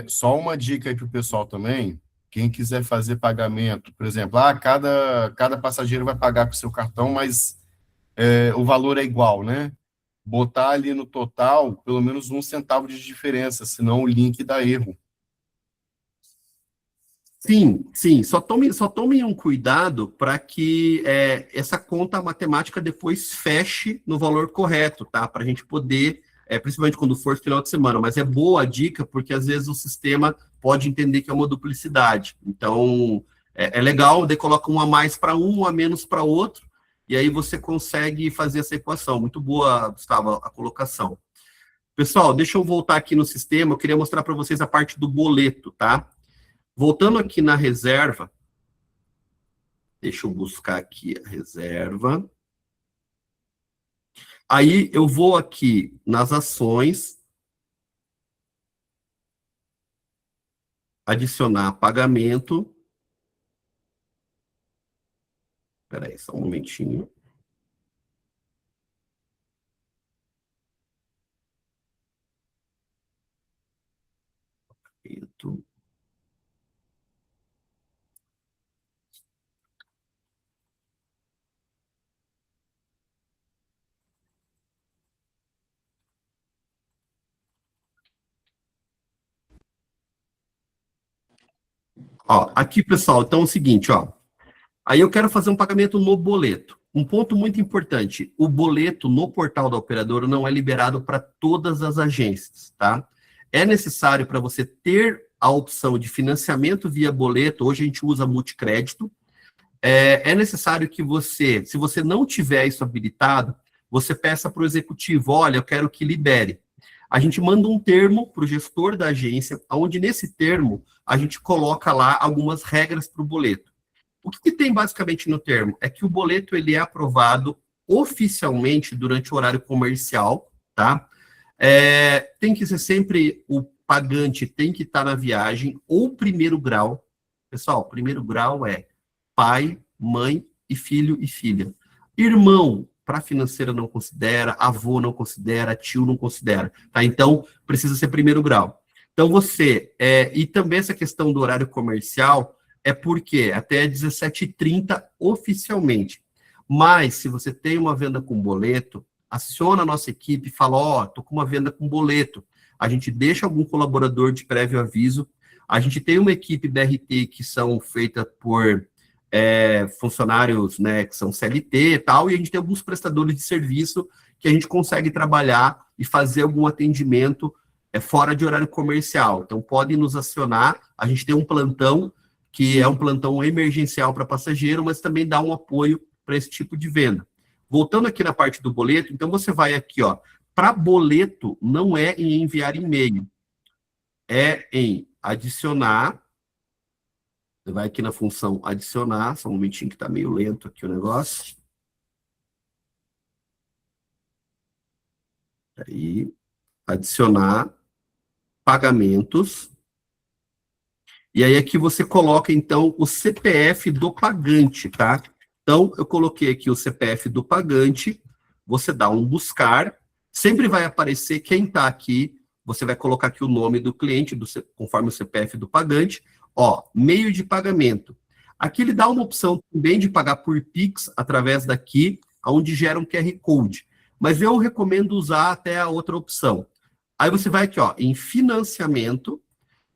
Só uma dica aí para o pessoal também. Quem quiser fazer pagamento, por exemplo, cada passageiro vai pagar com o seu cartão, mas o valor é igual, né? Botar ali no total pelo menos 1 centavo de diferença, senão o link dá erro. Sim. Só tome um cuidado para que essa conta matemática depois feche no valor correto, tá? Para a gente poder, principalmente quando for final de semana, mas é boa a dica, porque às vezes o sistema pode entender que é uma duplicidade. Então, é legal, daí coloca um a mais para um a menos para outro, e aí você consegue fazer essa equação. Muito boa, Gustavo, a colocação. Pessoal, deixa eu voltar aqui no sistema, eu queria mostrar para vocês a parte do boleto, tá? Voltando aqui na reserva, deixa eu buscar aqui a reserva. Aí eu vou aqui nas ações, adicionar pagamento. Espera aí, só um momentinho. Ó, aqui, pessoal, então é o seguinte, ó. Aí eu quero fazer um pagamento no boleto. Um ponto muito importante, o boleto no portal da operadora não é liberado para todas as agências, tá? É necessário para você ter a opção de financiamento via boleto, hoje a gente usa multicrédito, é necessário que você, se você não tiver isso habilitado, você peça para o executivo, olha, eu quero que libere. A gente manda um termo para o gestor da agência, onde nesse termo a gente coloca lá algumas regras para o boleto. O que tem basicamente no termo? É que o boleto ele é aprovado oficialmente durante o horário comercial, tá? Tem que ser sempre, o pagante tem que estar na viagem, ou primeiro grau. Pessoal, primeiro grau é pai, mãe e filho e filha. Irmão, para financeira não considera, avô não considera, tio não considera, tá? Então, precisa ser primeiro grau. Então, e também essa questão do horário comercial, porque até 17h30 oficialmente. Mas, se você tem uma venda com boleto, aciona a nossa equipe e fala, ó, tô com uma venda com boleto. A gente deixa algum colaborador de prévio aviso. A gente tem uma equipe BRT que são feita por funcionários, né, que são CLT e tal, e a gente tem alguns prestadores de serviço que a gente consegue trabalhar e fazer algum atendimento fora de horário comercial. Então, podem nos acionar. A gente tem um plantão, que é um plantão emergencial para passageiro, mas também dá um apoio para esse tipo de venda. Voltando aqui na parte do boleto, então você vai aqui, ó, para boleto não é em enviar e-mail, é em adicionar. Você vai aqui na função adicionar, só um momentinho que está meio lento aqui o negócio. Aí, adicionar pagamentos. E aí aqui você coloca, então, o CPF do pagante, tá? Então, eu coloquei aqui o CPF do pagante, você dá um buscar, sempre vai aparecer quem está aqui, você vai colocar aqui o nome do cliente, conforme o CPF do pagante, ó, meio de pagamento. Aqui ele dá uma opção também de pagar por Pix, através daqui, onde gera um QR Code. Mas eu recomendo usar até a outra opção. Aí você vai aqui, ó, em financiamento,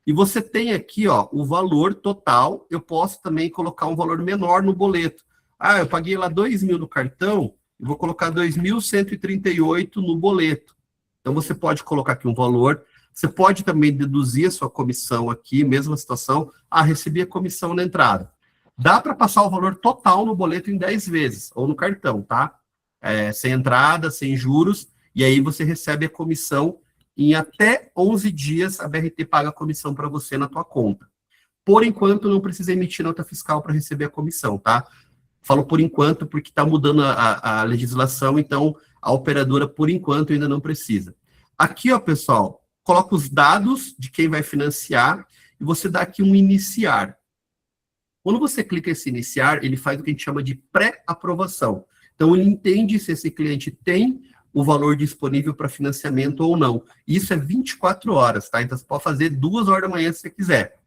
e você tem aqui, ó, o valor total. Eu posso também colocar um valor menor no boleto. Ah, eu paguei lá 2.000 no cartão, eu vou colocar 2.138 no boleto. Então, você pode colocar aqui um valor. Você pode também deduzir a sua comissão aqui, mesma situação. Ah, recebi a comissão na entrada. Dá para passar o valor total no boleto em 10 vezes, ou no cartão, tá? Sem entrada, sem juros, e aí você recebe a comissão em até 11 dias, a BRT paga a comissão para você na tua conta. por enquanto, não precisa emitir nota fiscal para receber a comissão, tá? Falo por enquanto porque está mudando a legislação, então a operadora, por enquanto, ainda não precisa. Aqui, ó, pessoal, coloca os dados de quem vai financiar e você dá aqui um iniciar. Quando você clica esse iniciar, ele faz o que a gente chama de pré-aprovação. Então, ele entende se esse cliente tem o valor disponível para financiamento ou não. Isso é 24 horas, tá? Então, você pode fazer 2 horas da manhã se você quiser.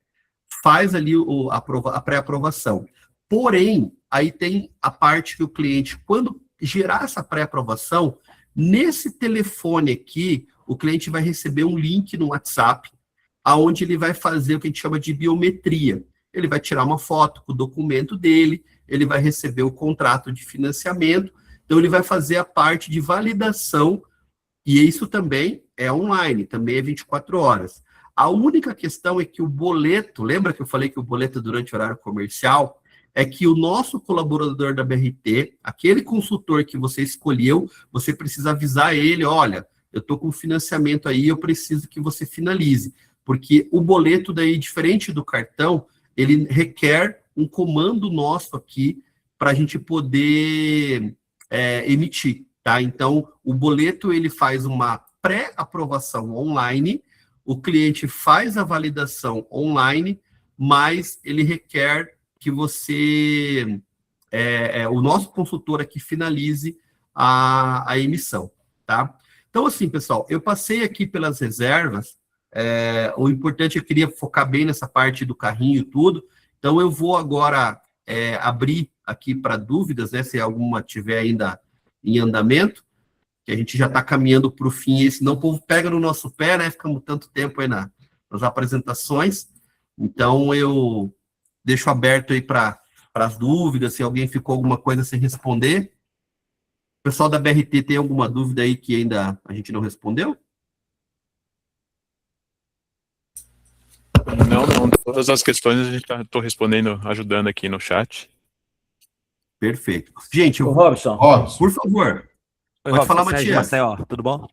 Faz ali a pré-aprovação. Porém, aí tem a parte que o cliente, quando gerar essa pré-aprovação, nesse telefone aqui, o cliente vai receber um link no WhatsApp, aonde ele vai fazer o que a gente chama de biometria. Ele vai tirar uma foto com o documento dele, ele vai receber o contrato de financiamento, então ele vai fazer a parte de validação, e isso também é online, também é 24 horas. A única questão é que o boleto, lembra que eu falei que o boleto é durante o horário comercial, é que o nosso colaborador da BRT, aquele consultor que você escolheu, você precisa avisar ele, olha, eu estou com financiamento aí, eu preciso que você finalize, porque o boleto daí, diferente do cartão, ele requer um comando nosso aqui para a gente poder emitir, tá? Então, o boleto, ele faz uma pré-aprovação online, o cliente faz a validação online, mas ele requer que você, o nosso consultor aqui, finalize a emissão, tá? Então, assim, pessoal, eu passei aqui pelas reservas, o importante, eu queria focar bem nessa parte do carrinho e tudo, então eu vou agora abrir aqui para dúvidas, né, se alguma tiver ainda em andamento, que a gente já está caminhando para o fim, e senão o povo pega no nosso pé, né, ficamos tanto tempo aí nas apresentações, então eu deixo aberto aí para as dúvidas, se alguém ficou alguma coisa sem responder. O pessoal da BRT tem alguma dúvida aí que ainda a gente não respondeu? Não, todas as questões a gente estou respondendo, ajudando aqui no chat. Perfeito. Gente, Ô, Robson. Por favor. Oi, Pode Robson, falar, Sérgio Matias. Maceió, tudo bom?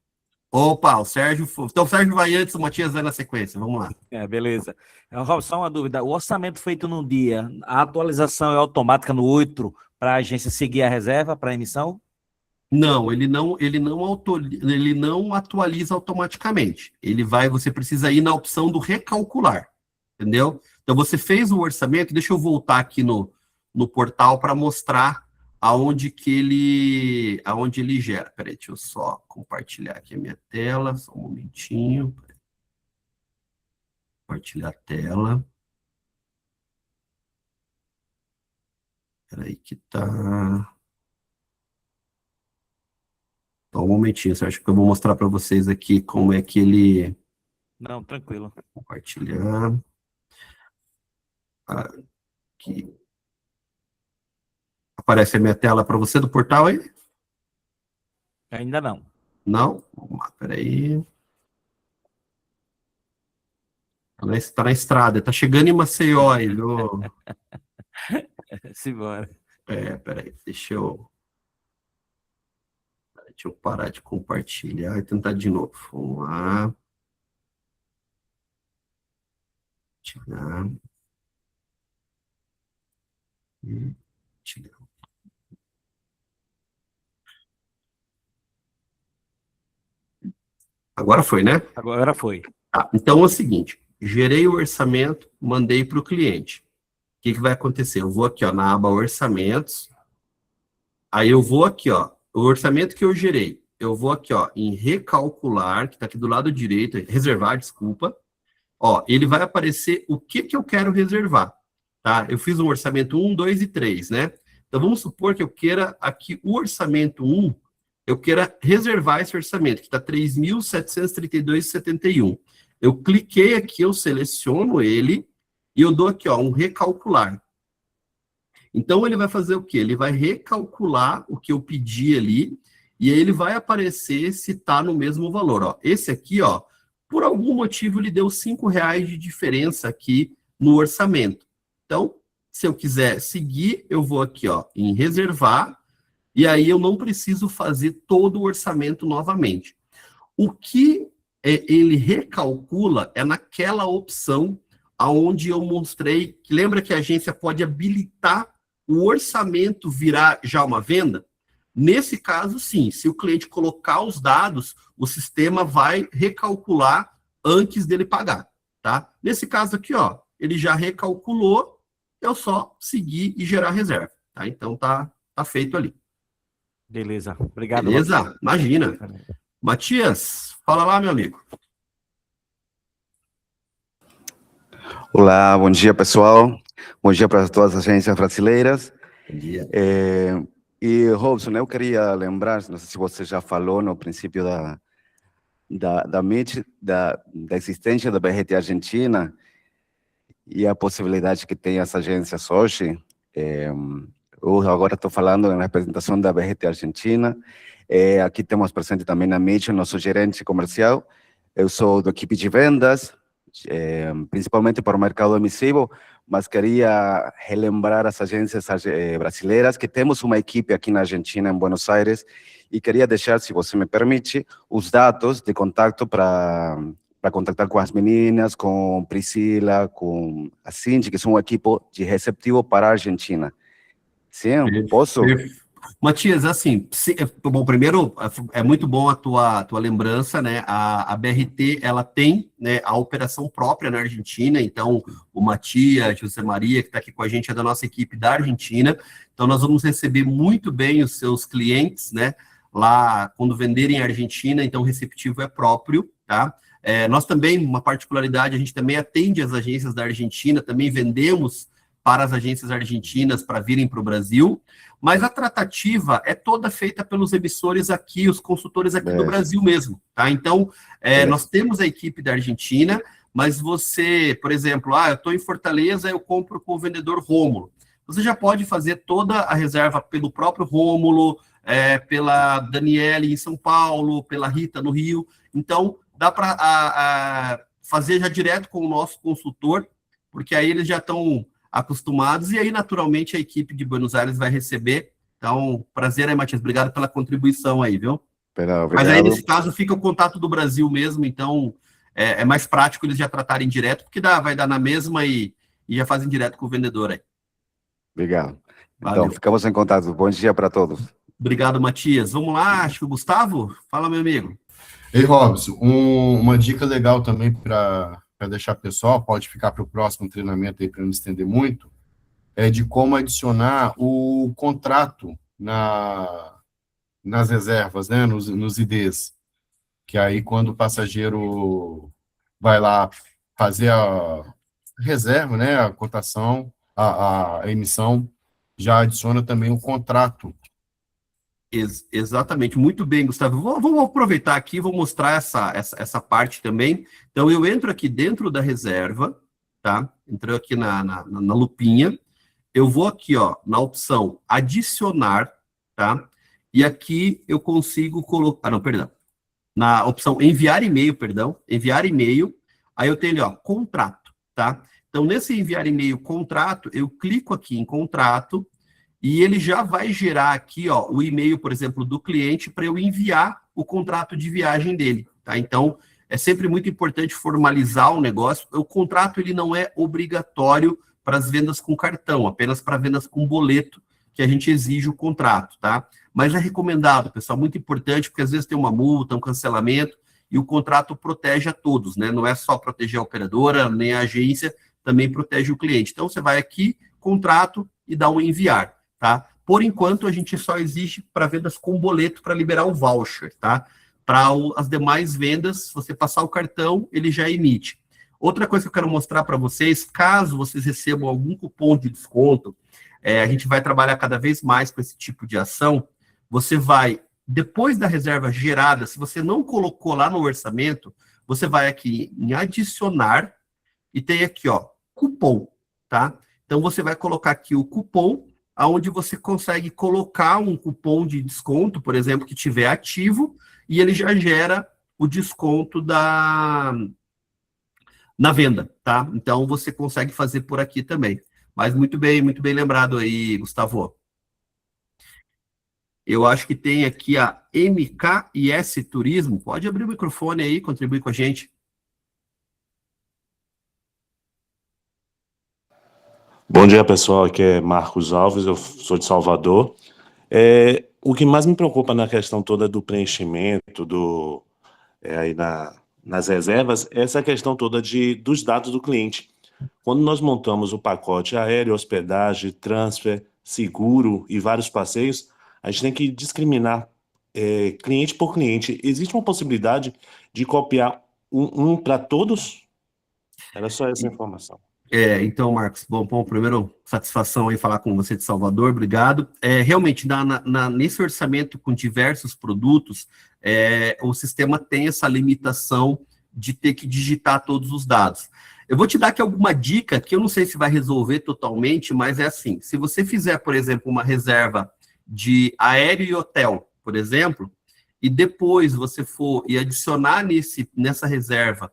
Opa, o Sérgio... Então, o Sérgio vai antes, o Matias vai na sequência. Vamos lá. Beleza. Robson, só uma dúvida. O orçamento feito num dia, a atualização é automática no 8 para a agência seguir a reserva para a emissão? Não, ele não atualiza automaticamente. Você precisa ir na opção do recalcular, entendeu? Então, você fez o orçamento, deixa eu voltar aqui no portal para mostrar aonde ele gera. Peraí, deixa eu só compartilhar aqui a minha tela, só um momentinho. Compartilhar a tela. Peraí que tá... Só um momentinho, eu acho que eu vou mostrar para vocês aqui como é que ele... Não, tranquilo. Compartilhar. Aqui. Aparece a minha tela para você do portal aí? Ainda não. Não? Vamos lá, peraí. Está na estrada, está chegando em Maceió aí, viu? Simbora. Peraí, deixa eu parar de compartilhar e tentar de novo. Vamos lá. Tirar. Tirar. Agora foi, né? Agora foi. Tá, então é o seguinte, gerei o orçamento, mandei para o cliente. O que vai acontecer? Eu vou aqui, ó, na aba orçamentos, aí eu vou aqui, ó, o orçamento que eu gerei, eu vou aqui, ó, em recalcular, que está aqui do lado direito, reservar, desculpa, ó, ele vai aparecer o que eu quero reservar, tá? Eu fiz um orçamento 1, 2 e 3, né? Então, vamos supor que eu queira aqui o orçamento 1, eu queira reservar esse orçamento, que está 3.732,71. Eu cliquei aqui, eu seleciono ele, e eu dou aqui, ó, um recalcular. Então, ele vai fazer o quê? Ele vai recalcular o que eu pedi ali, e aí ele vai aparecer se está no mesmo valor, ó. Esse aqui, ó, por algum motivo, ele deu R$5 de diferença aqui no orçamento. Então, se eu quiser seguir, eu vou aqui, ó, em reservar, e aí eu não preciso fazer todo o orçamento novamente. O que ele recalcula é naquela opção aonde eu mostrei que lembra que a agência pode habilitar o orçamento virar já uma venda? Nesse caso, sim, se o cliente colocar os dados, o sistema vai recalcular antes dele pagar, tá? Nesse caso aqui, ó, ele já recalculou, eu só seguir e gerar reserva, tá? Então tá feito ali. Beleza. Obrigado. Beleza? Robson. Imagina. Matias, fala lá, meu amigo. Olá, bom dia, pessoal. Bom dia para todas as agências brasileiras. Bom dia. E, Robson, eu queria lembrar, não sei se você já falou no princípio da existência da BRT Argentina e a possibilidade que tem as agências hoje. Eu agora estou falando na representação da BRT Argentina. Aqui temos presente também na mídia nosso gerente comercial. Eu sou da equipe de vendas, principalmente para o mercado emissivo, mas queria relembrar as agências brasileiras que temos uma equipe aqui na Argentina, em Buenos Aires, e queria deixar, se você me permite, os dados de contato para contactar com as meninas, com Priscila, com a Cindy, que são um equipe de receptivo para a Argentina. Sim, posso? Matias, assim, bom, primeiro, é muito bom a tua lembrança, né? A BRT, ela tem, né, a operação própria na Argentina, então o Matias, José Maria, que está aqui com a gente, é da nossa equipe da Argentina, então nós vamos receber muito bem os seus clientes, né? Lá, quando venderem em Argentina, então o receptivo é próprio, tá? Nós também, uma particularidade, a gente também atende as agências da Argentina, também vendemos para as agências argentinas para virem para o Brasil, mas a tratativa é toda feita pelos emissores aqui, os consultores aqui do Brasil mesmo, tá? Então, nós temos a equipe da Argentina, mas você, por exemplo, eu estou em Fortaleza, eu compro com o vendedor Rômulo. Você já pode fazer toda a reserva pelo próprio Rômulo, pela Daniele em São Paulo, pela Rita no Rio. Então, dá para fazer já direto com o nosso consultor, porque aí eles já estão acostumados, e aí, naturalmente, a equipe de Buenos Aires vai receber. Então, prazer aí, Matias. Obrigado pela contribuição aí, viu? Obrigado. Mas aí, nesse caso, fica o contato do Brasil mesmo, então é mais prático eles já tratarem direto, porque vai dar na mesma e já fazem direto com o vendedor aí. Obrigado. Valeu. Então, ficamos em contato. Bom dia para todos. Obrigado, Matias. Vamos lá, acho que o Gustavo? Fala, meu amigo. Ei, Robson, uma dica legal também para deixar pessoal, pode ficar para o próximo treinamento aí, para não estender muito, é de como adicionar o contrato nas reservas, né, nos IDs, que aí quando o passageiro vai lá fazer a reserva, né, a cotação, a emissão, já adiciona também o contrato. Exatamente, muito bem, Gustavo. Vamos aproveitar aqui, vou mostrar essa parte também. Então, eu entro aqui dentro da reserva, tá? Entro aqui na lupinha. Eu vou aqui, ó, na opção adicionar, tá? E aqui eu consigo colocar... não, perdão. Na opção enviar e-mail, enviar e-mail. Aí eu tenho ali, ó, contrato, tá? Então, nesse enviar e-mail contrato, eu clico aqui em contrato, e ele já vai gerar aqui, ó, o e-mail, por exemplo, do cliente para eu enviar o contrato de viagem dele, tá? Então, é sempre muito importante formalizar o negócio. O contrato, ele não é obrigatório para as vendas com cartão, apenas para vendas com boleto, que a gente exige o contrato, tá? Mas é recomendado, pessoal, muito importante, porque às vezes tem uma multa, um cancelamento, e o contrato protege a todos, né? Não é só proteger a operadora, nem a agência, também protege o cliente. Então, você vai aqui, contrato, e dá um enviar. Tá? Por enquanto, a gente só exige para vendas com boleto para liberar o voucher, tá? Para as demais vendas, se você passar o cartão, ele já emite. Outra coisa que eu quero mostrar para vocês, caso vocês recebam algum cupom de desconto, a gente vai trabalhar cada vez mais com esse tipo de ação. Você vai, depois da reserva gerada, se você não colocou lá no orçamento, você vai aqui em adicionar e tem aqui, ó, cupom, tá? Então, você vai colocar aqui o cupom, onde você consegue colocar um cupom de desconto, por exemplo, que tiver ativo, e ele já gera o desconto na venda, tá? Então, você consegue fazer por aqui também. Mas muito bem lembrado aí, Gustavo. Eu acho que tem aqui a MKS Turismo. Pode abrir o microfone aí, contribuir com a gente. Bom dia, pessoal. Aqui é Marcos Alves, eu sou de Salvador. O que mais me preocupa na questão toda do preenchimento, aí nas reservas, é essa questão toda dos dados do cliente. Quando nós montamos o pacote aéreo, hospedagem, transfer, seguro e vários passeios, a gente tem que discriminar cliente por cliente. Existe uma possibilidade de copiar um para todos? Era só essa informação. Então, Marcos, bom, primeiro, satisfação aí falar com você de Salvador, obrigado. Realmente, nesse orçamento com diversos produtos, o sistema tem essa limitação de ter que digitar todos os dados. Eu vou te dar aqui alguma dica que eu não sei se vai resolver totalmente, mas é assim, se você fizer, por exemplo, uma reserva de aéreo e hotel, por exemplo, e depois você for e adicionar nessa reserva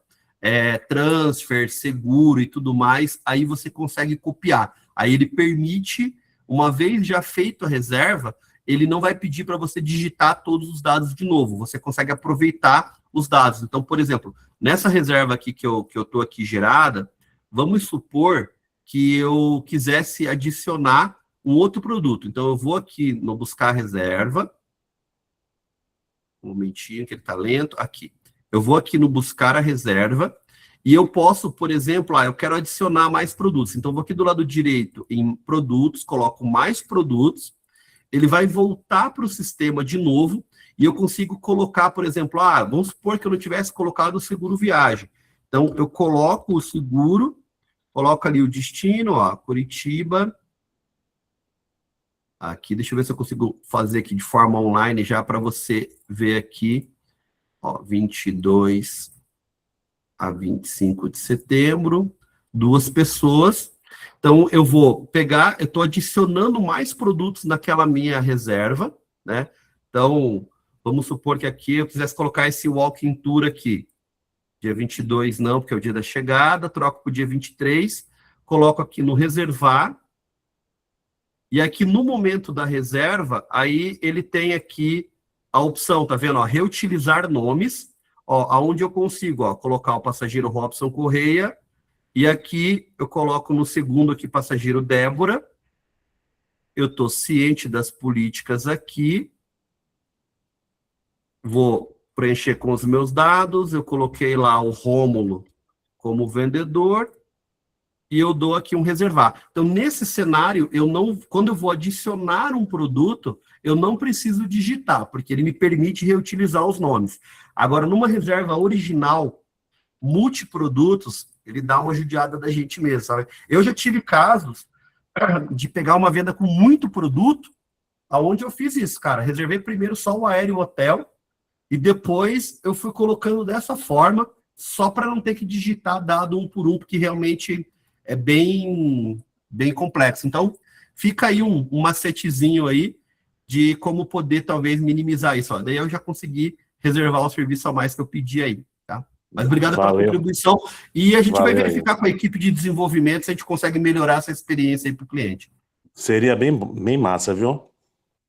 transfer, seguro e tudo mais, aí você consegue copiar. Aí ele permite, uma vez já feito a reserva, ele não vai pedir para você digitar todos os dados de novo, você consegue aproveitar os dados. Então, por exemplo, nessa reserva aqui que eu estou aqui gerada, vamos supor que eu quisesse adicionar um outro produto. Então, eu vou aqui no buscar reserva, um momentinho que ele está lento, aqui. Eu vou aqui no buscar a reserva e eu posso, por exemplo, eu quero adicionar mais produtos. Então, eu vou aqui do lado direito em produtos, coloco mais produtos, ele vai voltar para o sistema de novo e eu consigo colocar, por exemplo, vamos supor que eu não tivesse colocado o seguro viagem. Então, eu coloco o seguro, coloco ali o destino, Curitiba. Aqui, deixa eu ver se eu consigo fazer aqui de forma online já para você ver aqui. 22 a 25 de setembro, 2 pessoas. Então, eu vou pegar, eu estou adicionando mais produtos naquela minha reserva, né? Então, vamos supor que aqui eu quisesse colocar esse walking tour aqui. Dia 22 não, porque é o dia da chegada, troco para o dia 23, coloco aqui no reservar, e aqui no momento da reserva, aí ele tem aqui a opção, tá vendo? Reutilizar nomes, aonde eu consigo colocar o passageiro Robson Correia, e aqui eu coloco no segundo aqui passageiro Débora, eu estou ciente das políticas aqui, vou preencher com os meus dados, eu coloquei lá o Rômulo como vendedor, e eu dou aqui um reservar. Então, nesse cenário, quando eu vou adicionar um produto, eu não preciso digitar, porque ele me permite reutilizar os nomes. Agora, numa reserva original, multiprodutos, ele dá uma judiada da gente mesmo, sabe? Eu já tive casos de pegar uma venda com muito produto, aonde eu fiz isso, cara. Reservei primeiro só o aéreo e o hotel, e depois eu fui colocando dessa forma, só para não ter que digitar dado um por um, porque realmente é bem complexo. Então, fica aí um macetezinho aí de como poder, talvez, minimizar isso. Daí eu já consegui reservar o serviço a mais que eu pedi aí, tá? Mas obrigado pela contribuição. E a gente vai verificar com a equipe de desenvolvimento se a gente consegue melhorar essa experiência aí para o cliente. Seria bem massa, viu?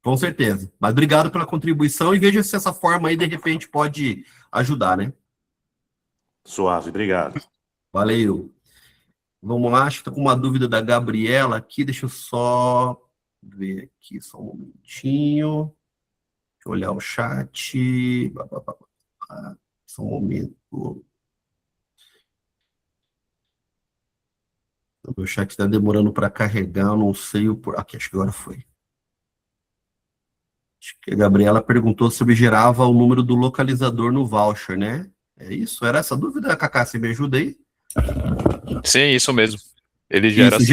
Com certeza. Mas obrigado pela contribuição e veja se essa forma aí, de repente, pode ajudar, né? Suave, obrigado. Valeu. Vamos lá, acho que estou com uma dúvida da Gabriela aqui, deixa eu só ver aqui, só um momentinho. Deixa eu olhar o chat. Só um momento. O meu chat está demorando para carregar, eu não sei o por... Aqui, acho que agora foi. Acho que a Gabriela perguntou se gerava o número do localizador no voucher, né? É isso? Era essa dúvida, Cacá? Você me ajuda aí? Sim, isso mesmo. Ele gera isso,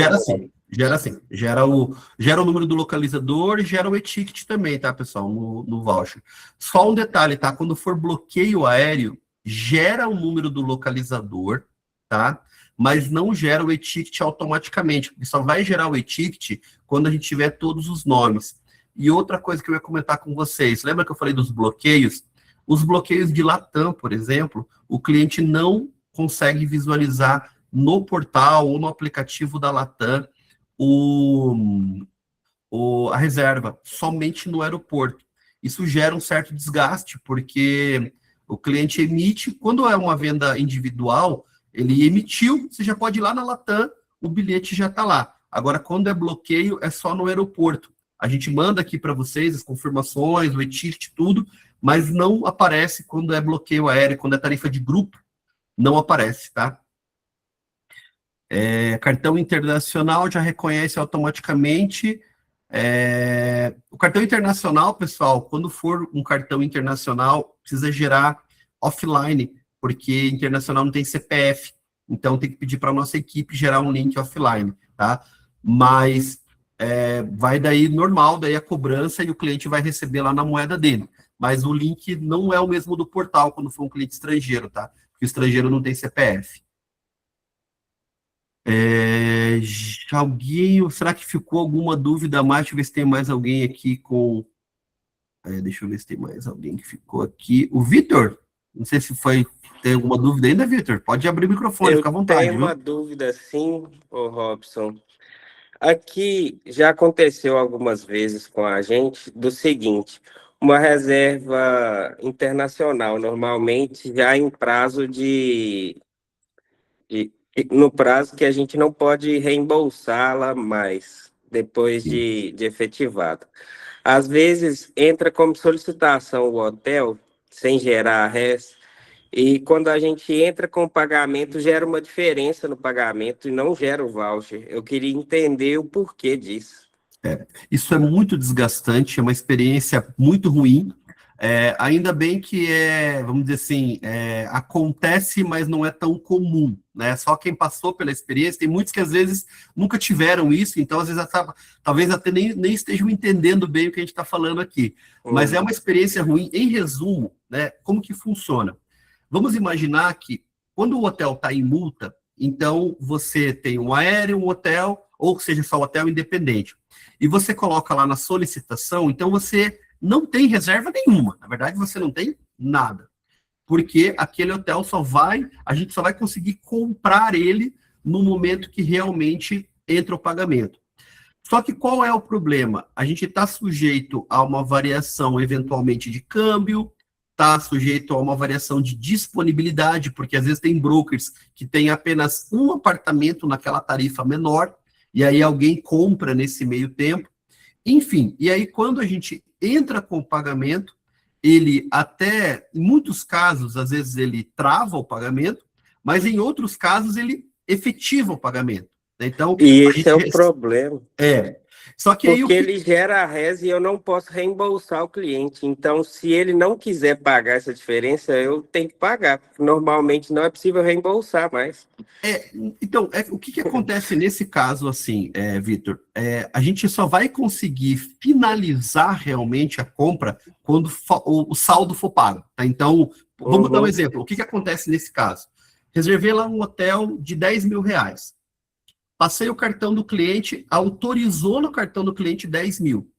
gera assim. Gera o número do localizador e gera o e-ticket também, tá, pessoal, no voucher. Só um detalhe, tá? Quando for bloqueio aéreo, gera o número do localizador, tá? Mas não gera o e-ticket automaticamente, porque só vai gerar o e-ticket quando a gente tiver todos os nomes. E outra coisa que eu ia comentar com vocês, lembra que eu falei dos bloqueios? Os bloqueios de Latam, por exemplo, o cliente não consegue visualizar no portal ou no aplicativo da Latam a reserva, somente no aeroporto. Isso gera um certo desgaste, porque o cliente emite, quando é uma venda individual, ele emitiu, você já pode ir lá na Latam, o bilhete já está lá. Agora, quando é bloqueio, é só no aeroporto. A gente manda aqui para vocês as confirmações, o e-ticket, tudo, mas não aparece quando é bloqueio aéreo, quando é tarifa de grupo, não aparece, tá? Cartão internacional já reconhece automaticamente. O cartão internacional, pessoal, quando for um cartão internacional, precisa gerar offline, porque internacional não tem CPF, então tem que pedir para a nossa equipe gerar um link offline, tá? Mas vai daí normal, daí a cobrança e o cliente vai receber lá na moeda dele. Mas o link não é o mesmo do portal quando for um cliente estrangeiro, tá? Porque o estrangeiro não tem CPF. Será que ficou alguma dúvida a mais? Deixa eu ver se tem mais alguém aqui com... deixa eu ver se tem mais alguém que ficou aqui. O Vitor, não sei se tem alguma dúvida ainda, Vitor? Pode abrir o microfone, fica à vontade. Eu tenho uma dúvida, sim, ô Robson. Aqui já aconteceu algumas vezes com a gente do seguinte: uma reserva internacional, normalmente já em prazo no prazo que a gente não pode reembolsá-la mais, depois de efetivada. Às vezes, entra como solicitação o hotel, sem gerar a res, e quando a gente entra com o pagamento, gera uma diferença no pagamento e não gera o voucher. Eu queria entender o porquê disso. Isso é muito desgastante, é uma experiência muito ruim. Ainda bem que vamos dizer assim, acontece, mas não é tão comum, né? Só quem passou pela experiência, tem muitos que às vezes nunca tiveram isso, então às vezes talvez até nem estejam entendendo bem o que a gente está falando aqui. Mas é uma experiência ruim. Em resumo, né? Como que funciona? Vamos imaginar que quando o hotel está em multa, então você tem um aéreo, um hotel, ou seja, só hotel independente, e você coloca lá na solicitação, então você não tem reserva nenhuma. Na verdade, você não tem nada. Porque aquele hotel a gente só vai conseguir comprar ele no momento que realmente entra o pagamento. Só que qual é o problema? A gente está sujeito a uma variação, eventualmente, de câmbio, está sujeito a uma variação de disponibilidade, porque às vezes tem brokers que têm apenas um apartamento naquela tarifa menor, e aí alguém compra nesse meio tempo. Enfim, e aí quando a gente entra com o pagamento, ele até, em muitos casos, às vezes ele trava o pagamento, mas em outros casos ele efetiva o pagamento. Então, e esse é o problema. Só que porque ele gera a res e eu não posso reembolsar o cliente. Então, se ele não quiser pagar essa diferença, eu tenho que pagar. Normalmente não é possível reembolsar mais. Então, o que acontece nesse caso, assim, Vitor? A gente só vai conseguir finalizar realmente a compra quando o saldo for pago. Tá? Então, vamos dar um exemplo. O que acontece nesse caso? Reservei lá um hotel de R$10.000. Passei o cartão do cliente, autorizou no cartão do cliente 10 mil.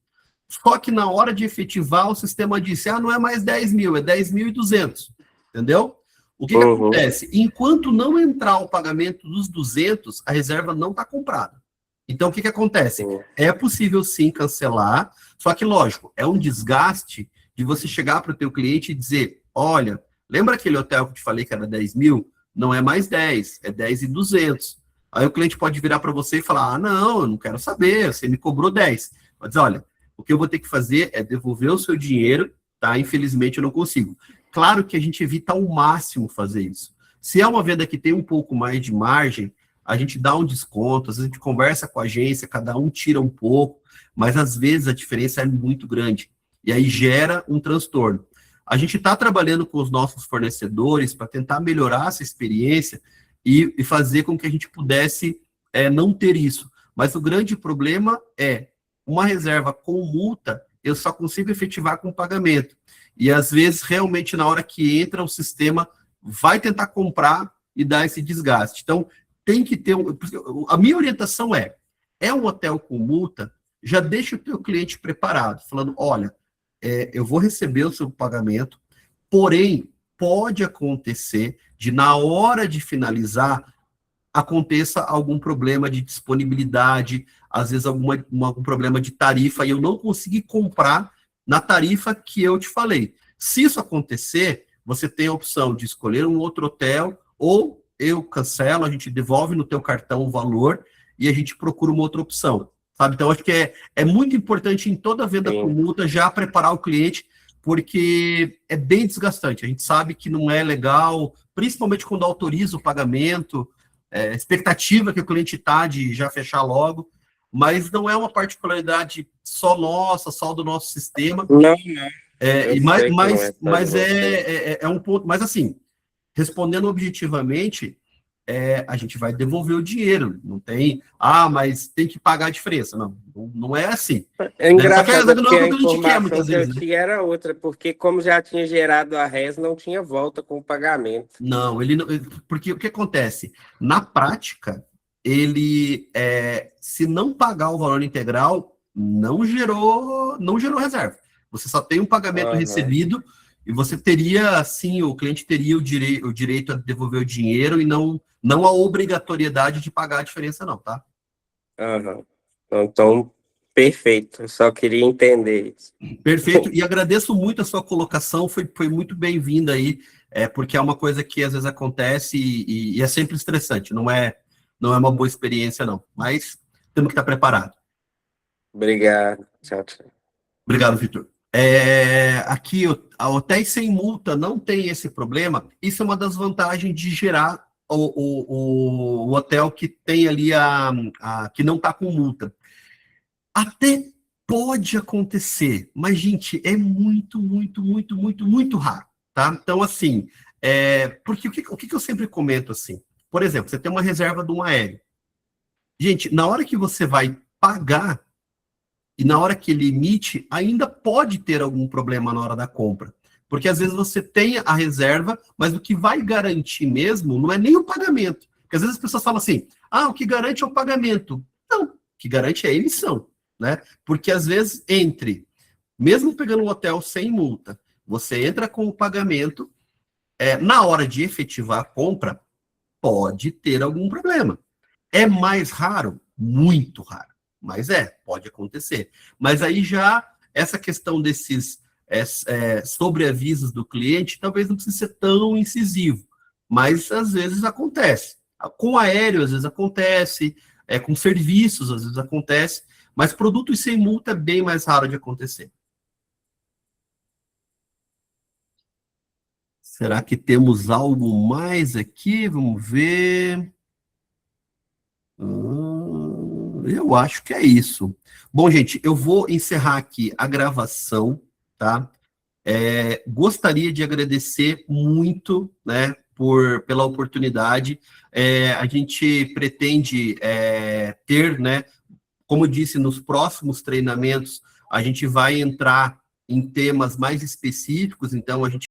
Só que na hora de efetivar, o sistema disse, não é mais 10 mil, é 10.200. Entendeu? O que acontece? Enquanto não entrar o pagamento dos 200, a reserva não está comprada. Então, o que acontece? É possível, sim, cancelar, só que, lógico, é um desgaste de você chegar para o teu cliente e dizer, olha, lembra aquele hotel que eu te falei que era 10 mil? Não é mais 10, é 10.200. Aí o cliente pode virar para você e falar, não, eu não quero saber, você me cobrou 10. Mas olha, o que eu vou ter que fazer é devolver o seu dinheiro, tá? Infelizmente eu não consigo. Claro que a gente evita ao máximo fazer isso. Se é uma venda que tem um pouco mais de margem, a gente dá um desconto, às vezes a gente conversa com a agência, cada um tira um pouco, mas às vezes a diferença é muito grande. E aí gera um transtorno. A gente está trabalhando com os nossos fornecedores para tentar melhorar essa experiência e fazer com que a gente pudesse não ter isso. Mas o grande problema é uma reserva com multa, eu só consigo efetivar com pagamento. E às vezes, realmente, na hora que entra, o sistema vai tentar comprar e dar esse desgaste. Então, tem que ter... A minha orientação é um hotel com multa, já deixa o teu cliente preparado, falando, olha, eu vou receber o seu pagamento, porém, pode acontecer de, na hora de finalizar, aconteça algum problema de disponibilidade, às vezes algum problema de tarifa, e eu não consegui comprar na tarifa que eu te falei. Se isso acontecer, você tem a opção de escolher um outro hotel, ou eu cancelo, a gente devolve no teu cartão o valor, e a gente procura uma outra opção, sabe? Então, acho que é muito importante em toda venda Sim. com multa já preparar o cliente, porque é bem desgastante. A gente sabe que não é legal, principalmente quando autoriza o pagamento, expectativa que o cliente está de já fechar logo, mas não é uma particularidade só nossa, só do nosso sistema. Não, não. Mas é um ponto. Mas assim, respondendo objetivamente, a gente vai devolver o dinheiro. Não tem, mas tem que pagar a diferença. Não é assim. É engraçado, Só que não é porque a o que a gente quer, informação muitas que eu vezes, né? tinha era outra, porque como já tinha gerado a res, não tinha volta com o pagamento. Não, porque o que acontece? Na prática, ele, se não pagar o valor integral, não gerou reserva. Você só tem um pagamento Aham. recebido e você teria, sim, o cliente teria o direito a devolver o dinheiro e não a obrigatoriedade de pagar a diferença, não, tá? Aham. Então, perfeito. Eu só queria entender isso. Perfeito, e agradeço muito a sua colocação, foi muito bem-vinda aí, porque é uma coisa que às vezes acontece e é sempre estressante, não é uma boa experiência, não, mas temos que estar preparado. Obrigado. Tchau, tchau. Obrigado, Vitor. Aqui, a hotéis sem multa não tem esse problema, isso é uma das vantagens de gerar o hotel que tem ali que não está com multa. Até pode acontecer, mas, gente, é muito, muito, muito, muito, muito raro, tá? Então, assim, porque o que eu sempre comento, assim, por exemplo, você tem uma reserva de um aéreo. Gente, na hora que você vai pagar, e na hora que ele emite, ainda pode ter algum problema na hora da compra. Porque, às vezes, você tem a reserva, mas o que vai garantir mesmo não é nem o pagamento. Porque, às vezes, as pessoas falam assim, o que garante é o pagamento. Não, o que garante é a emissão. Né? Porque às vezes mesmo pegando um hotel sem multa, você entra com o pagamento, na hora de efetivar a compra, pode ter algum problema. É mais raro? Muito raro. Mas pode acontecer. Mas aí já, essa questão desses sobreavisos do cliente, talvez não precise ser tão incisivo. Mas às vezes acontece. Com aéreo, às vezes acontece, com serviços, às vezes acontece, mas produtos sem multa é bem mais raro de acontecer. Será que temos algo mais aqui? Vamos ver. Eu acho que é isso. Bom, gente, eu vou encerrar aqui a gravação, tá? Gostaria de agradecer muito, né, pela oportunidade. A gente pretende ter, né, como eu disse, nos próximos treinamentos, a gente vai entrar em temas mais específicos, então a gente